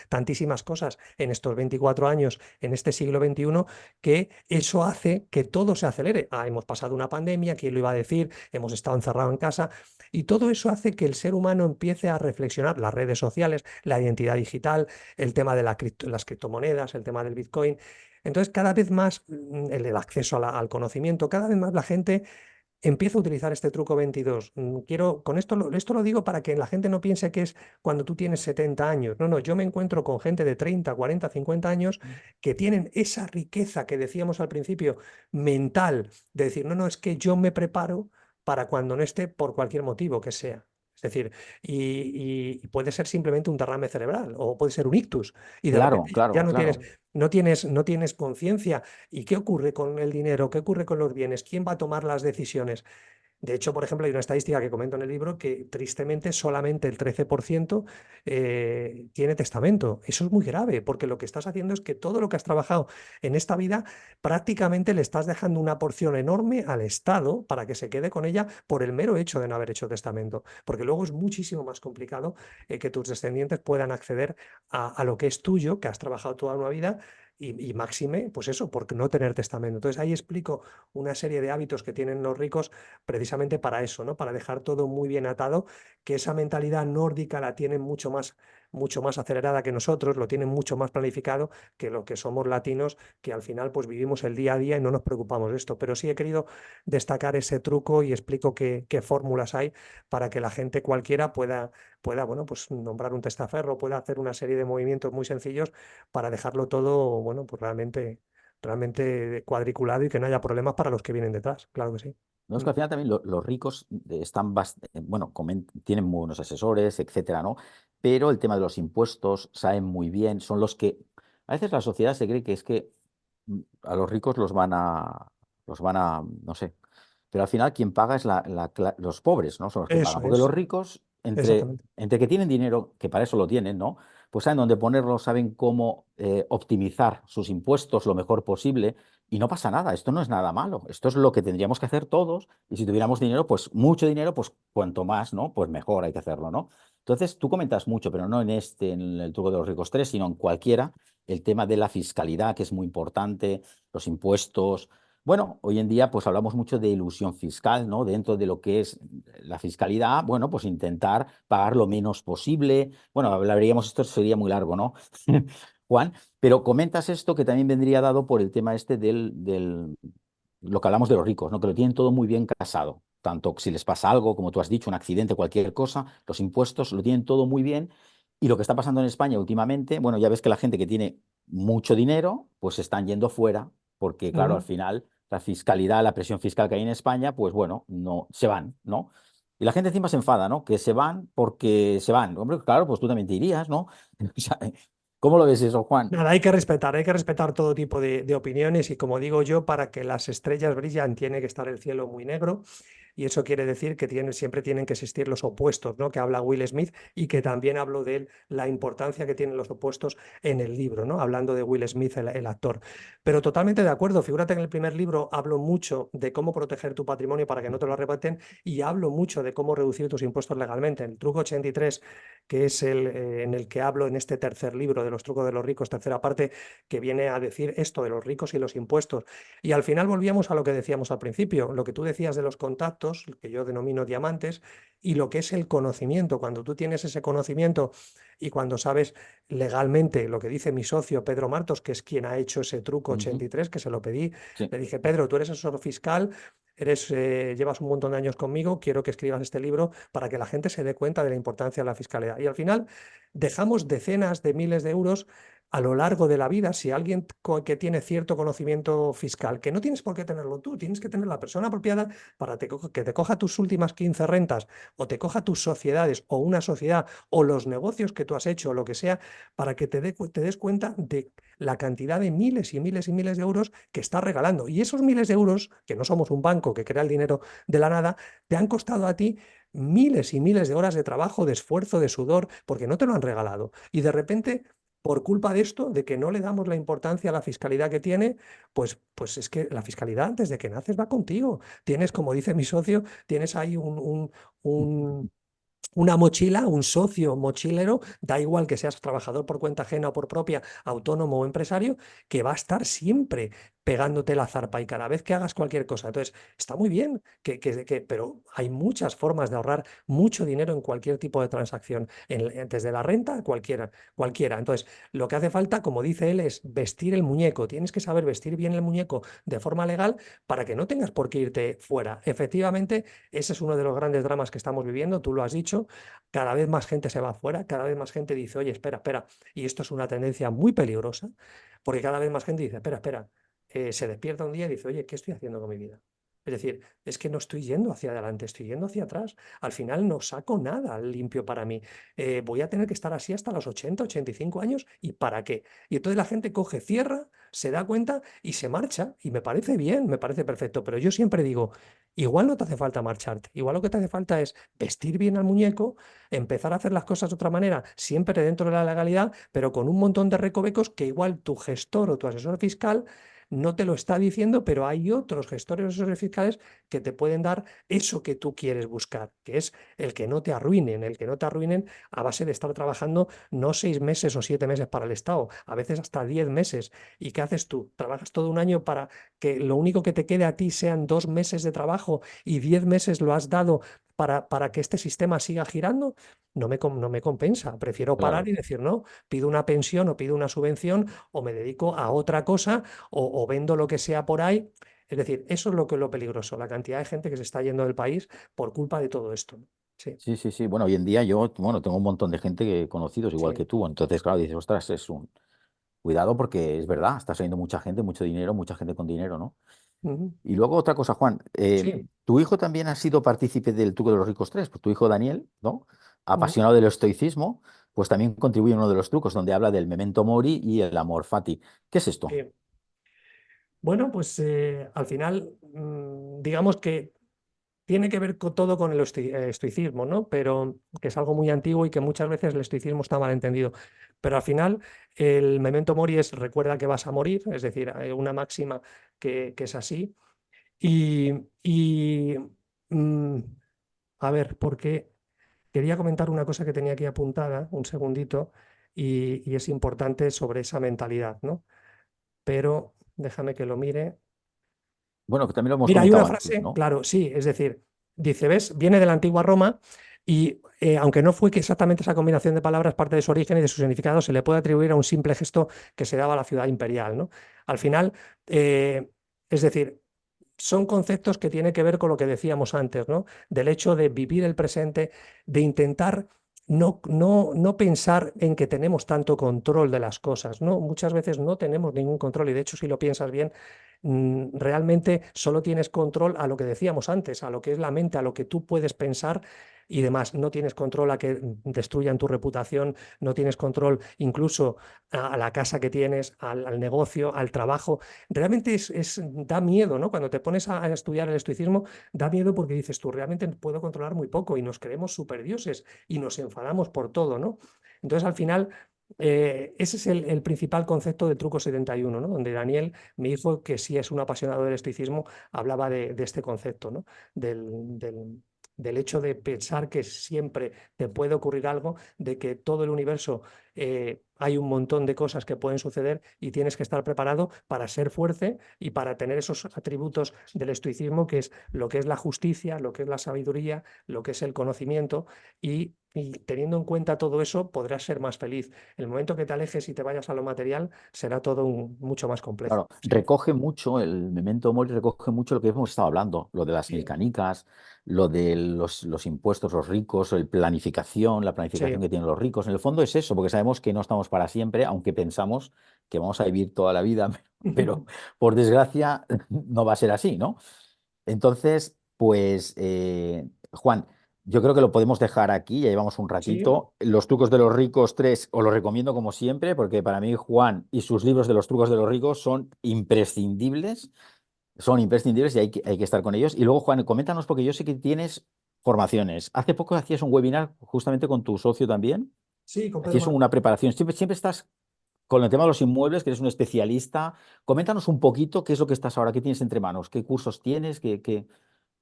tantísimas cosas en estos 24 años, en este siglo XXI, que eso hace que todo se acelere. Hemos pasado una pandemia, ¿quién lo iba a decir? Hemos estado encerrados en casa y todo eso hace que el ser humano empiece a reflexionar, las redes sociales, la identidad digital, el tema de las criptomonedas, el tema del Bitcoin. Entonces, cada vez más el acceso al conocimiento, cada vez más la gente empieza a utilizar este truco 22. Con esto lo digo para que la gente no piense que es cuando tú tienes 70 años. No, no, yo me encuentro con gente de 30, 40, 50 años que tienen esa riqueza que decíamos al principio, mental, de decir, no, no, es que yo me preparo para cuando no esté por cualquier motivo que sea. Es decir, y puede ser simplemente un derrame cerebral o puede ser un ictus y de Claro, repente ya claro, no tienes, claro. no tienes conciencia. ¿Y qué ocurre con el dinero? ¿Qué ocurre con los bienes? ¿Quién va a tomar las decisiones? De hecho, por ejemplo, hay una estadística que comento en el libro que tristemente solamente el 13% tiene testamento. Eso es muy grave porque lo que estás haciendo es que todo lo que has trabajado en esta vida prácticamente le estás dejando una porción enorme al Estado para que se quede con ella por el mero hecho de no haber hecho testamento. Porque luego es muchísimo más complicado que tus descendientes puedan acceder a lo que es tuyo, que has trabajado toda una vida. Y máxime, pues eso, por no tener testamento. Entonces ahí explico una serie de hábitos que tienen los ricos precisamente para eso, ¿no? Para dejar todo muy bien atado, que esa mentalidad nórdica la tienen mucho más acelerada que nosotros, lo tienen mucho más planificado que lo que somos latinos, que al final pues vivimos el día a día y no nos preocupamos de esto. Pero sí he querido destacar ese truco y explico qué fórmulas hay para que la gente cualquiera pueda, bueno, pues nombrar un testaferro, pueda hacer una serie de movimientos muy sencillos para dejarlo todo, bueno, pues realmente cuadriculado y que no haya problemas para los que vienen detrás. Claro que sí. No, es Mm. que al final también los ricos están, bueno, tienen muy buenos asesores, etcétera, ¿no? Pero el tema de los impuestos saben muy bien, son los que, a veces la sociedad se cree que es que a los ricos los van a, no sé, pero al final quien paga es los pobres, ¿no? Son los que Eso pagan, porque los es, ricos, exactamente. entre que tienen dinero, que para eso lo tienen, ¿no? Pues saben dónde ponerlo, saben cómo optimizar sus impuestos lo mejor posible y no pasa nada, esto no es nada malo, esto es lo que tendríamos que hacer todos y si tuviéramos dinero, pues mucho dinero, pues cuanto más, ¿no? Pues mejor hay que hacerlo, ¿no? Entonces, tú comentas mucho, pero no en el truco de los ricos 3 sino en cualquiera, el tema de la fiscalidad, que es muy importante, los impuestos. Bueno, hoy en día pues hablamos mucho de ilusión fiscal, ¿no? Dentro de lo que es la fiscalidad, bueno, pues intentar pagar lo menos posible. Bueno, hablaríamos, esto sería muy largo, ¿no? Juan, pero comentas esto que también vendría dado por el tema este lo que hablamos de los ricos, ¿no? Que lo tienen todo muy bien casado. Tanto si les pasa algo, como tú has dicho, un accidente, cualquier cosa, los impuestos lo tienen todo muy bien. Y lo que está pasando en España últimamente, bueno, ya ves que la gente que tiene mucho dinero, pues se están yendo fuera, porque claro, al Ujú. final la fiscalidad, la presión fiscal que hay en España, pues bueno, no se van, ¿no? Y la gente encima se enfada, ¿no? Que se van porque se van. Hombre, claro, pues tú también te irías, ¿no? O sea, ¿cómo lo ves eso, Juan? Nada, hay que respetar todo tipo de opiniones y como digo yo, para que las estrellas brillan tiene que estar el cielo muy negro y eso quiere decir que siempre tienen que existir los opuestos, ¿no? Que habla Will Smith y que también hablo de él, la importancia que tienen los opuestos en el libro, ¿no? Hablando de Will Smith, el actor. Pero totalmente de acuerdo, figúrate que en el primer libro hablo mucho de cómo proteger tu patrimonio para que no te lo arrebaten y hablo mucho de cómo reducir tus impuestos legalmente. El truco 83, que es en el que hablo en este tercer libro de los trucos de los ricos, tercera parte, que viene a decir esto de los ricos y los impuestos. Y al final volvíamos a lo que decíamos al principio, lo que tú decías de los contactos, que yo denomino diamantes, y lo que es el conocimiento. Cuando tú tienes ese conocimiento y cuando sabes legalmente lo que dice mi socio Pedro Martos, que es quien ha hecho ese truco Ujú. 83, que se lo pedí, Sí. le dije, Pedro, tú eres asesor fiscal, llevas un montón de años conmigo, quiero que escribas este libro para que la gente se dé cuenta de la importancia de la fiscalidad. Y al final dejamos decenas de miles de euros a lo largo de la vida, si alguien que tiene cierto conocimiento fiscal, que no tienes por qué tenerlo tú, tienes que tener la persona apropiada para que te coja tus últimas 15 rentas o te coja tus sociedades o una sociedad o los negocios que tú has hecho o lo que sea, para que te des cuenta de la cantidad de miles y miles y miles de euros que estás regalando. Y esos miles de euros, que no somos un banco que crea el dinero de la nada, te han costado a ti miles y miles de horas de trabajo, de esfuerzo, de sudor, porque no te lo han regalado. Y de repente, por culpa de esto, de que no le damos la importancia a la fiscalidad que tiene, pues es que la fiscalidad desde que naces va contigo. Tienes, como dice mi socio, tienes ahí un, una mochila, un socio mochilero, da igual que seas trabajador por cuenta ajena o por propia, autónomo o empresario, que va a estar siempre pegándote la zarpa y cada vez que hagas cualquier cosa. Entonces, está muy bien, pero hay muchas formas de ahorrar mucho dinero en cualquier tipo de transacción, desde la renta a cualquiera. Entonces, lo que hace falta, como dice él, es vestir el muñeco. Tienes que saber vestir bien el muñeco de forma legal para que no tengas por qué irte fuera. Efectivamente, ese es uno de los grandes dramas que estamos viviendo, tú lo has dicho, cada vez más gente se va afuera, cada vez más gente dice, oye, espera, espera, y esto es una tendencia muy peligrosa, porque cada vez más gente dice, espera, espera, se despierta un día y dice, oye, ¿qué estoy haciendo con mi vida? Es decir, es que no estoy yendo hacia adelante, estoy yendo hacia atrás. Al final no saco nada limpio para mí. Voy a tener que estar así hasta los 80, 85 años. ¿Y para qué? Y entonces la gente coge, cierra, se da cuenta y se marcha. Y me parece bien, me parece perfecto. Pero yo siempre digo, igual no te hace falta marcharte. Igual lo que te hace falta es vestir bien al muñeco, empezar a hacer las cosas de otra manera, siempre dentro de la legalidad, pero con un montón de recovecos que igual tu gestor o tu asesor fiscal no te lo está diciendo, pero hay otros gestores o asesores fiscales que te pueden dar eso que tú quieres buscar, que es el que no te arruinen, el que no te arruinen a base de estar trabajando no 6 meses o 7 meses para el Estado, a veces hasta 10 meses. ¿Y qué haces tú? ¿Trabajas todo un año para que lo único que te quede a ti sean 2 meses de trabajo y 10 meses lo has dado para que este sistema siga girando? No me compensa. Prefiero parar Claro. y decir, no, pido una pensión o pido una subvención o me dedico a otra cosa o vendo lo que sea por ahí. Es decir, eso es lo peligroso, la cantidad de gente que se está yendo del país por culpa de todo esto. Sí, Sí, sí, sí. Bueno, hoy en día yo, bueno, tengo un montón de gente conocidos igual sí. que tú. Entonces, claro, dices, ostras, cuidado porque es verdad, está saliendo mucha gente, mucho dinero, mucha gente con dinero, ¿no? Ujú. Y luego otra cosa, Juan, Sí. tu hijo también ha sido partícipe del truco de los ricos tres, pues tu hijo Daniel, ¿no? Ujú. Apasionado del estoicismo, pues también contribuye en uno de los trucos donde habla del memento mori y el amor fati. ¿Qué es esto? Sí. Bueno, pues al final, digamos que tiene que ver todo con el estoicismo, ¿no? Pero que es algo muy antiguo y que muchas veces el estoicismo está mal entendido. Pero al final, el memento mori es recuerda que vas a morir, es decir, hay una máxima que es así. Y, y, mm, a ver, porque quería comentar una cosa que tenía aquí apuntada, un segundito, y es importante sobre esa mentalidad, ¿no? Pero déjame que lo mire. Bueno, que también lo hemos Mira, hay una comentado antes, frase, ¿no? claro, sí, es decir, dice, ¿ves? Viene de la antigua Roma y aunque no fue que exactamente esa combinación de palabras parte de su origen y de su significado, se le puede atribuir a un simple gesto que se daba a la ciudad imperial, ¿no? Al final, es decir, son conceptos que tienen que ver con lo que decíamos antes, ¿no? Del hecho de vivir el presente, de intentar no pensar en que tenemos tanto control de las cosas, ¿no? Muchas veces no tenemos ningún control y de hecho si lo piensas bien, realmente solo tienes control a lo que decíamos antes, a lo que es la mente, a lo que tú puedes pensar y demás. No tienes control a que destruyan tu reputación, no tienes control incluso a la casa que tienes, al negocio, al trabajo. Realmente da miedo, ¿no? Cuando te pones a estudiar el estoicismo, da miedo porque dices tú, realmente puedo controlar muy poco y nos creemos superdioses y nos enfadamos por todo, ¿no? Entonces, al final, ese es el principal concepto de Truco 71, ¿no? Donde Daniel, mi hijo, que sí es un apasionado del estoicismo, hablaba de este concepto, ¿no? Del hecho de pensar que siempre te puede ocurrir algo, de que todo el universo hay un montón de cosas que pueden suceder y tienes que estar preparado para ser fuerte y para tener esos atributos del estoicismo, que es lo que es la justicia, lo que es la sabiduría, lo que es el conocimiento y y teniendo en cuenta todo eso, podrás ser más feliz. El momento que te alejes y te vayas a lo material, será todo mucho más complejo. Claro, Sí, recoge mucho, el Memento Mori recoge mucho lo que hemos estado hablando, lo de las sí, milcanicas, lo de los impuestos, los ricos, la sí. planificación que tienen los ricos. En el fondo es eso, porque sabemos que no estamos para siempre, aunque pensamos que vamos a vivir toda la vida, pero por desgracia no va a ser así, ¿no? Entonces, pues, Juan, yo creo que lo podemos dejar aquí, ya llevamos un Sí, ratito. Los trucos de los ricos 3 os los recomiendo como siempre, porque para mí Juan y sus libros de los trucos de los ricos son imprescindibles y hay que estar con ellos. Y luego, Juan, coméntanos, porque yo sé que tienes formaciones. Hace poco hacías un webinar justamente con tu socio también. sí, con Pedro Hacías Martín. una preparación. Siempre estás con el tema de los inmuebles, que eres un especialista. Coméntanos un poquito qué es lo que estás ahora, qué tienes entre manos, qué cursos tienes, qué...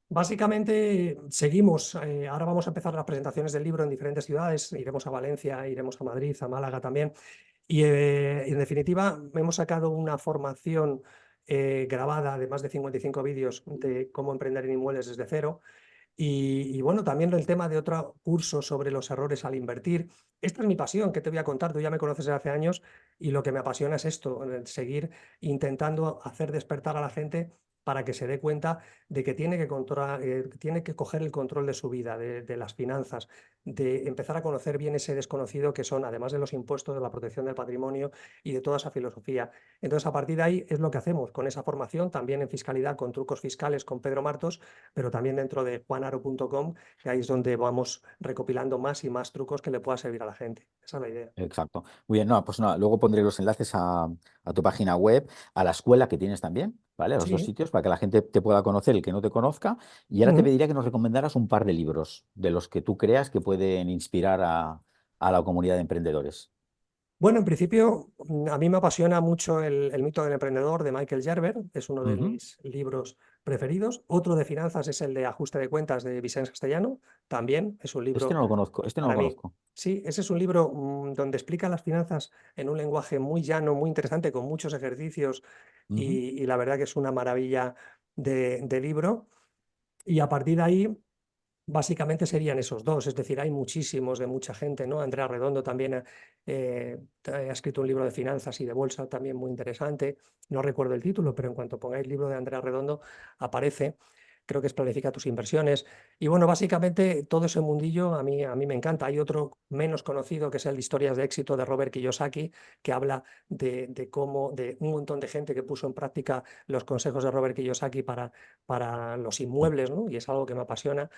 Básicamente seguimos, ahora vamos a empezar las presentaciones del libro en diferentes ciudades, iremos a Valencia, iremos a Madrid, a Málaga también, y en definitiva hemos sacado una formación grabada de más de 55 vídeos de cómo emprender en inmuebles desde cero. Y bueno, también el tema de otro curso sobre los errores al invertir. Esta es mi pasión, que te voy a contar, tú ya me conoces desde hace años y lo que me apasiona es esto, seguir intentando hacer despertar a la gente para que se dé cuenta de que tiene que coger el control de su vida, de las finanzas, de empezar a conocer bien ese desconocido que son, además de los impuestos, de la protección del patrimonio y de toda esa filosofía. Entonces, a partir de ahí es lo que hacemos con esa formación, también en fiscalidad, con trucos fiscales, con Pedro Martos, pero también dentro de juanaro.com, que ahí es donde vamos recopilando más y más trucos que le pueda servir a la gente. Esa es la idea. Exacto. Muy bien, no, pues nada, luego pondré los enlaces a tu página web, a la escuela que tienes también, ¿vale? A los dos Sí. sitios, para que la gente te pueda conocer, el que no te conozca. Y ahora te Ujú. pediría que nos recomendaras un par de libros de los que tú creas que pueden inspirar a la comunidad de emprendedores. Bueno, en principio, a mí me apasiona mucho el mito del emprendedor de Michael Gerber, es uno de Ujú. mis libros preferidos. Otro de finanzas es el de Ajuste de Cuentas de Vicente Castellano, también es un Este libro no lo conozco, este no lo para mí. conozco. Sí, ese es un libro donde explica las finanzas en un lenguaje muy llano, muy interesante, con muchos ejercicios Ujú. y la verdad que es una maravilla de libro. Y a partir de ahí, básicamente serían esos dos, es decir, hay muchísimos de mucha gente, ¿no? Andrea Redondo también ha escrito un libro de finanzas y de bolsa también muy interesante. No recuerdo el título, pero en cuanto pongáis libro de Andrea Redondo, aparece. Creo que es Planifica tus inversiones. Y bueno, básicamente todo ese mundillo a mí me encanta. Hay otro menos conocido que es el de Historias de éxito de Robert Kiyosaki, que habla de cómo, de un montón de gente que puso en práctica los consejos de Robert Kiyosaki para los inmuebles, ¿no? Y es algo que me apasiona.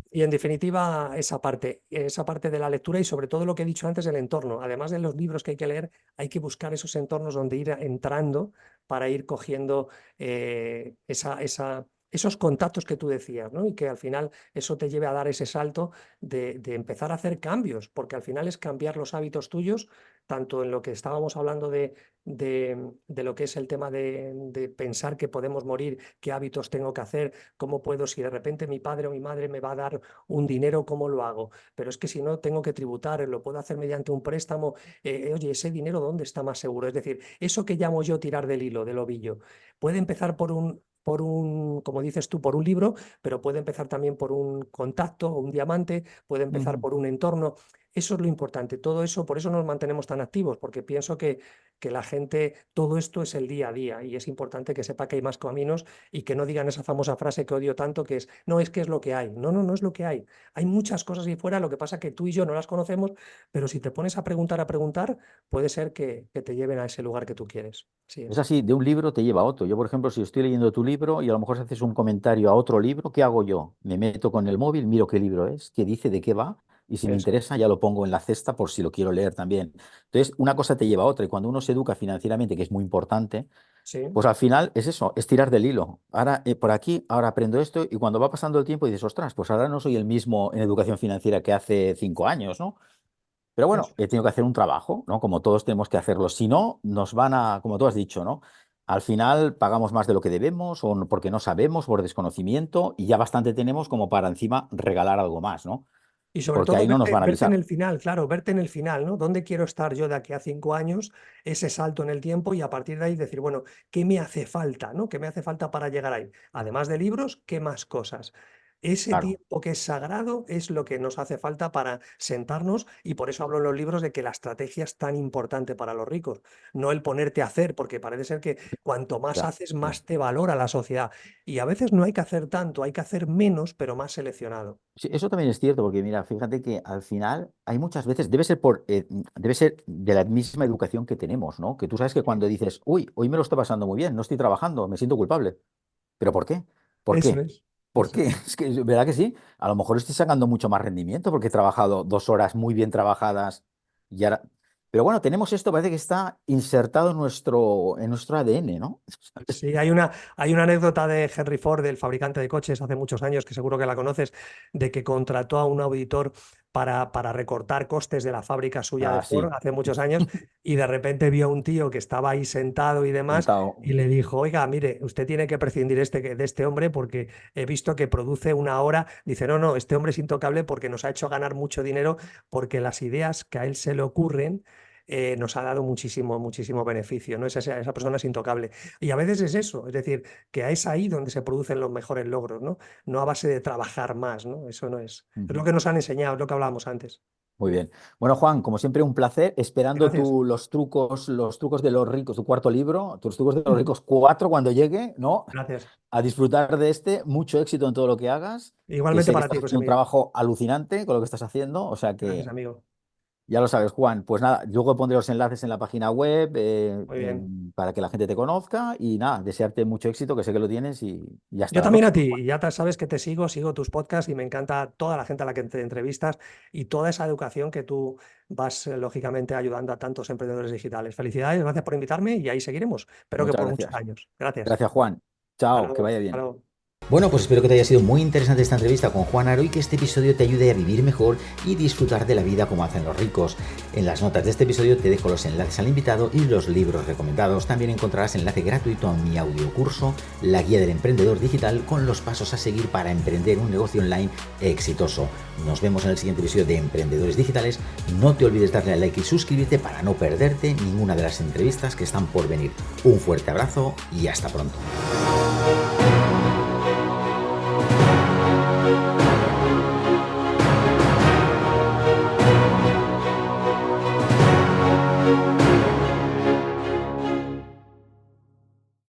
Y en definitiva, esa parte de la lectura y sobre todo lo que he dicho antes del entorno. Además de los libros que hay que leer, hay que buscar esos entornos donde ir entrando para ir cogiendo esos contactos que tú decías, ¿no? Y que al final eso te lleve a dar ese salto de empezar a hacer cambios, porque al final es cambiar los hábitos tuyos, tanto en lo que estábamos hablando de lo que es el tema de pensar que podemos morir, qué hábitos tengo que hacer, cómo puedo, si de repente mi padre o mi madre me va a dar un dinero, ¿cómo lo hago? Pero es que si no, tengo que tributar, lo puedo hacer mediante un préstamo. Oye, ese dinero, ¿dónde está más seguro? Es decir, eso que llamo yo tirar del hilo, del ovillo, puede empezar como dices tú, por un libro, pero puede empezar también por un contacto o un diamante, puede empezar Ujú. por un entorno. Eso es lo importante, todo eso, por eso nos mantenemos tan activos, porque pienso que la gente, todo esto es el día a día y es importante que sepa que hay más caminos y que no digan esa famosa frase que odio tanto, que es, no, es que es lo que hay. No, no, no es lo que hay. Hay muchas cosas ahí fuera, lo que pasa que tú y yo no las conocemos, pero si te pones a preguntar, puede ser que te lleven a ese lugar que tú quieres. Así Es es. así, de un libro te lleva a otro. Yo, por ejemplo, si estoy leyendo tu libro y a lo mejor haces un comentario a otro libro, ¿qué hago yo? Me meto con el móvil, miro qué libro es, qué dice, de qué va, y si me Eso. interesa ya lo pongo en la cesta por si lo quiero leer también. Entonces, una cosa te lleva a otra y cuando uno se educa financieramente, que es muy importante, Sí. pues al final es eso, es tirar del hilo. Ahora por aquí, ahora aprendo esto y cuando va pasando el tiempo dices, ostras, pues ahora no soy el mismo en educación financiera que hace 5 años, ¿no? Pero bueno, Eso. he tenido que hacer un trabajo, ¿no? Como todos tenemos que hacerlo. Si no, nos van a, como tú has dicho, ¿no? Al final pagamos más de lo que debemos o porque no sabemos, por desconocimiento, y ya bastante tenemos como para encima regalar algo más, ¿no? Y sobre Porque todo ahí no nos van a verte en avisar. el final, claro, verte en el final, ¿no? ¿Dónde quiero estar yo de aquí a 5 años? Ese salto en el tiempo y a partir de ahí decir, bueno, ¿qué me hace falta, ¿no? ¿Qué me hace falta para llegar ahí? Además de libros, ¿qué más cosas? Ese Claro. tiempo que es sagrado es lo que nos hace falta para sentarnos y por eso hablo en los libros de que la estrategia es tan importante para los ricos, no el ponerte a hacer, porque parece ser que cuanto más Ya, haces, ya. más te valora la sociedad. Y a veces no hay que hacer tanto, hay que hacer menos, pero más seleccionado. Sí, eso también es cierto, porque mira, fíjate que al final hay muchas veces, debe ser de la misma educación que tenemos, ¿no? Que tú sabes que cuando dices, uy, hoy me lo estoy pasando muy bien, no estoy trabajando, me siento culpable. ¿Pero por qué? ¿Por Eso qué? es, ¿Por eso qué? es. Es que, ¿verdad que sí? A lo mejor estoy sacando mucho más rendimiento porque he trabajado 2 horas muy bien trabajadas y ahora... Pero bueno, tenemos esto, parece que está insertado en nuestro ADN, ¿no? Sí, hay una anécdota de Henry Ford, del fabricante de coches, hace muchos años, que seguro que la conoces, de que contrató a un auditor para recortar costes de la fábrica suya de Ah, Ford sí, hace muchos años, y de repente vio a un tío que estaba ahí sentado y demás, sentado. y le dijo, oiga, mire, usted tiene que prescindir de este hombre porque he visto que produce una hora. Dice, no, no, este hombre es intocable porque nos ha hecho ganar mucho dinero, porque las ideas que a él se le ocurren nos ha dado muchísimo, muchísimo beneficio, ¿no? Esa persona es intocable. Y a veces es eso, es decir, que es ahí donde se producen los mejores logros, ¿no? No a base de trabajar más, ¿no? Eso no es. Es lo Ujú. que nos han enseñado, es lo que hablábamos antes. Muy bien. Bueno, Juan, como siempre, un placer. Esperando Gracias. los trucos de los ricos, tu cuarto libro, tus trucos de los ricos 4 cuando llegue, ¿no? Gracias. A disfrutar de este. Mucho éxito en todo lo que hagas, que Igualmente sé que para ti, estás José haciendo un Miguel. trabajo alucinante con lo que estás haciendo, o sea Gracias, que amigo. ya lo sabes, Juan. Pues nada, luego pondré los enlaces en la página web Muy bien. para que la gente te conozca y nada, desearte mucho éxito, que sé que lo tienes y hasta Yo la también a próxima. ti, y ya sabes que te sigo tus podcasts y me encanta toda la gente a la que te entrevistas y toda esa educación que tú vas, lógicamente, ayudando a tantos emprendedores digitales. Felicidades, gracias por invitarme y ahí seguiremos. Espero que Muchas por muchos gracias. años. Gracias. Gracias, Juan. Hasta Chao, que luego. vaya Hasta bien. luego. Bueno, pues espero que te haya sido muy interesante esta entrevista con Juan Aro y que este episodio te ayude a vivir mejor y disfrutar de la vida como hacen los ricos. En las notas de este episodio te dejo los enlaces al invitado y los libros recomendados. También encontrarás enlace gratuito a mi audiocurso, La Guía del Emprendedor Digital, con los pasos a seguir para emprender un negocio online exitoso. Nos vemos en el siguiente episodio de Emprendedores Digitales. No te olvides darle a like y suscribirte para no perderte ninguna de las entrevistas que están por venir. Un fuerte abrazo y hasta pronto.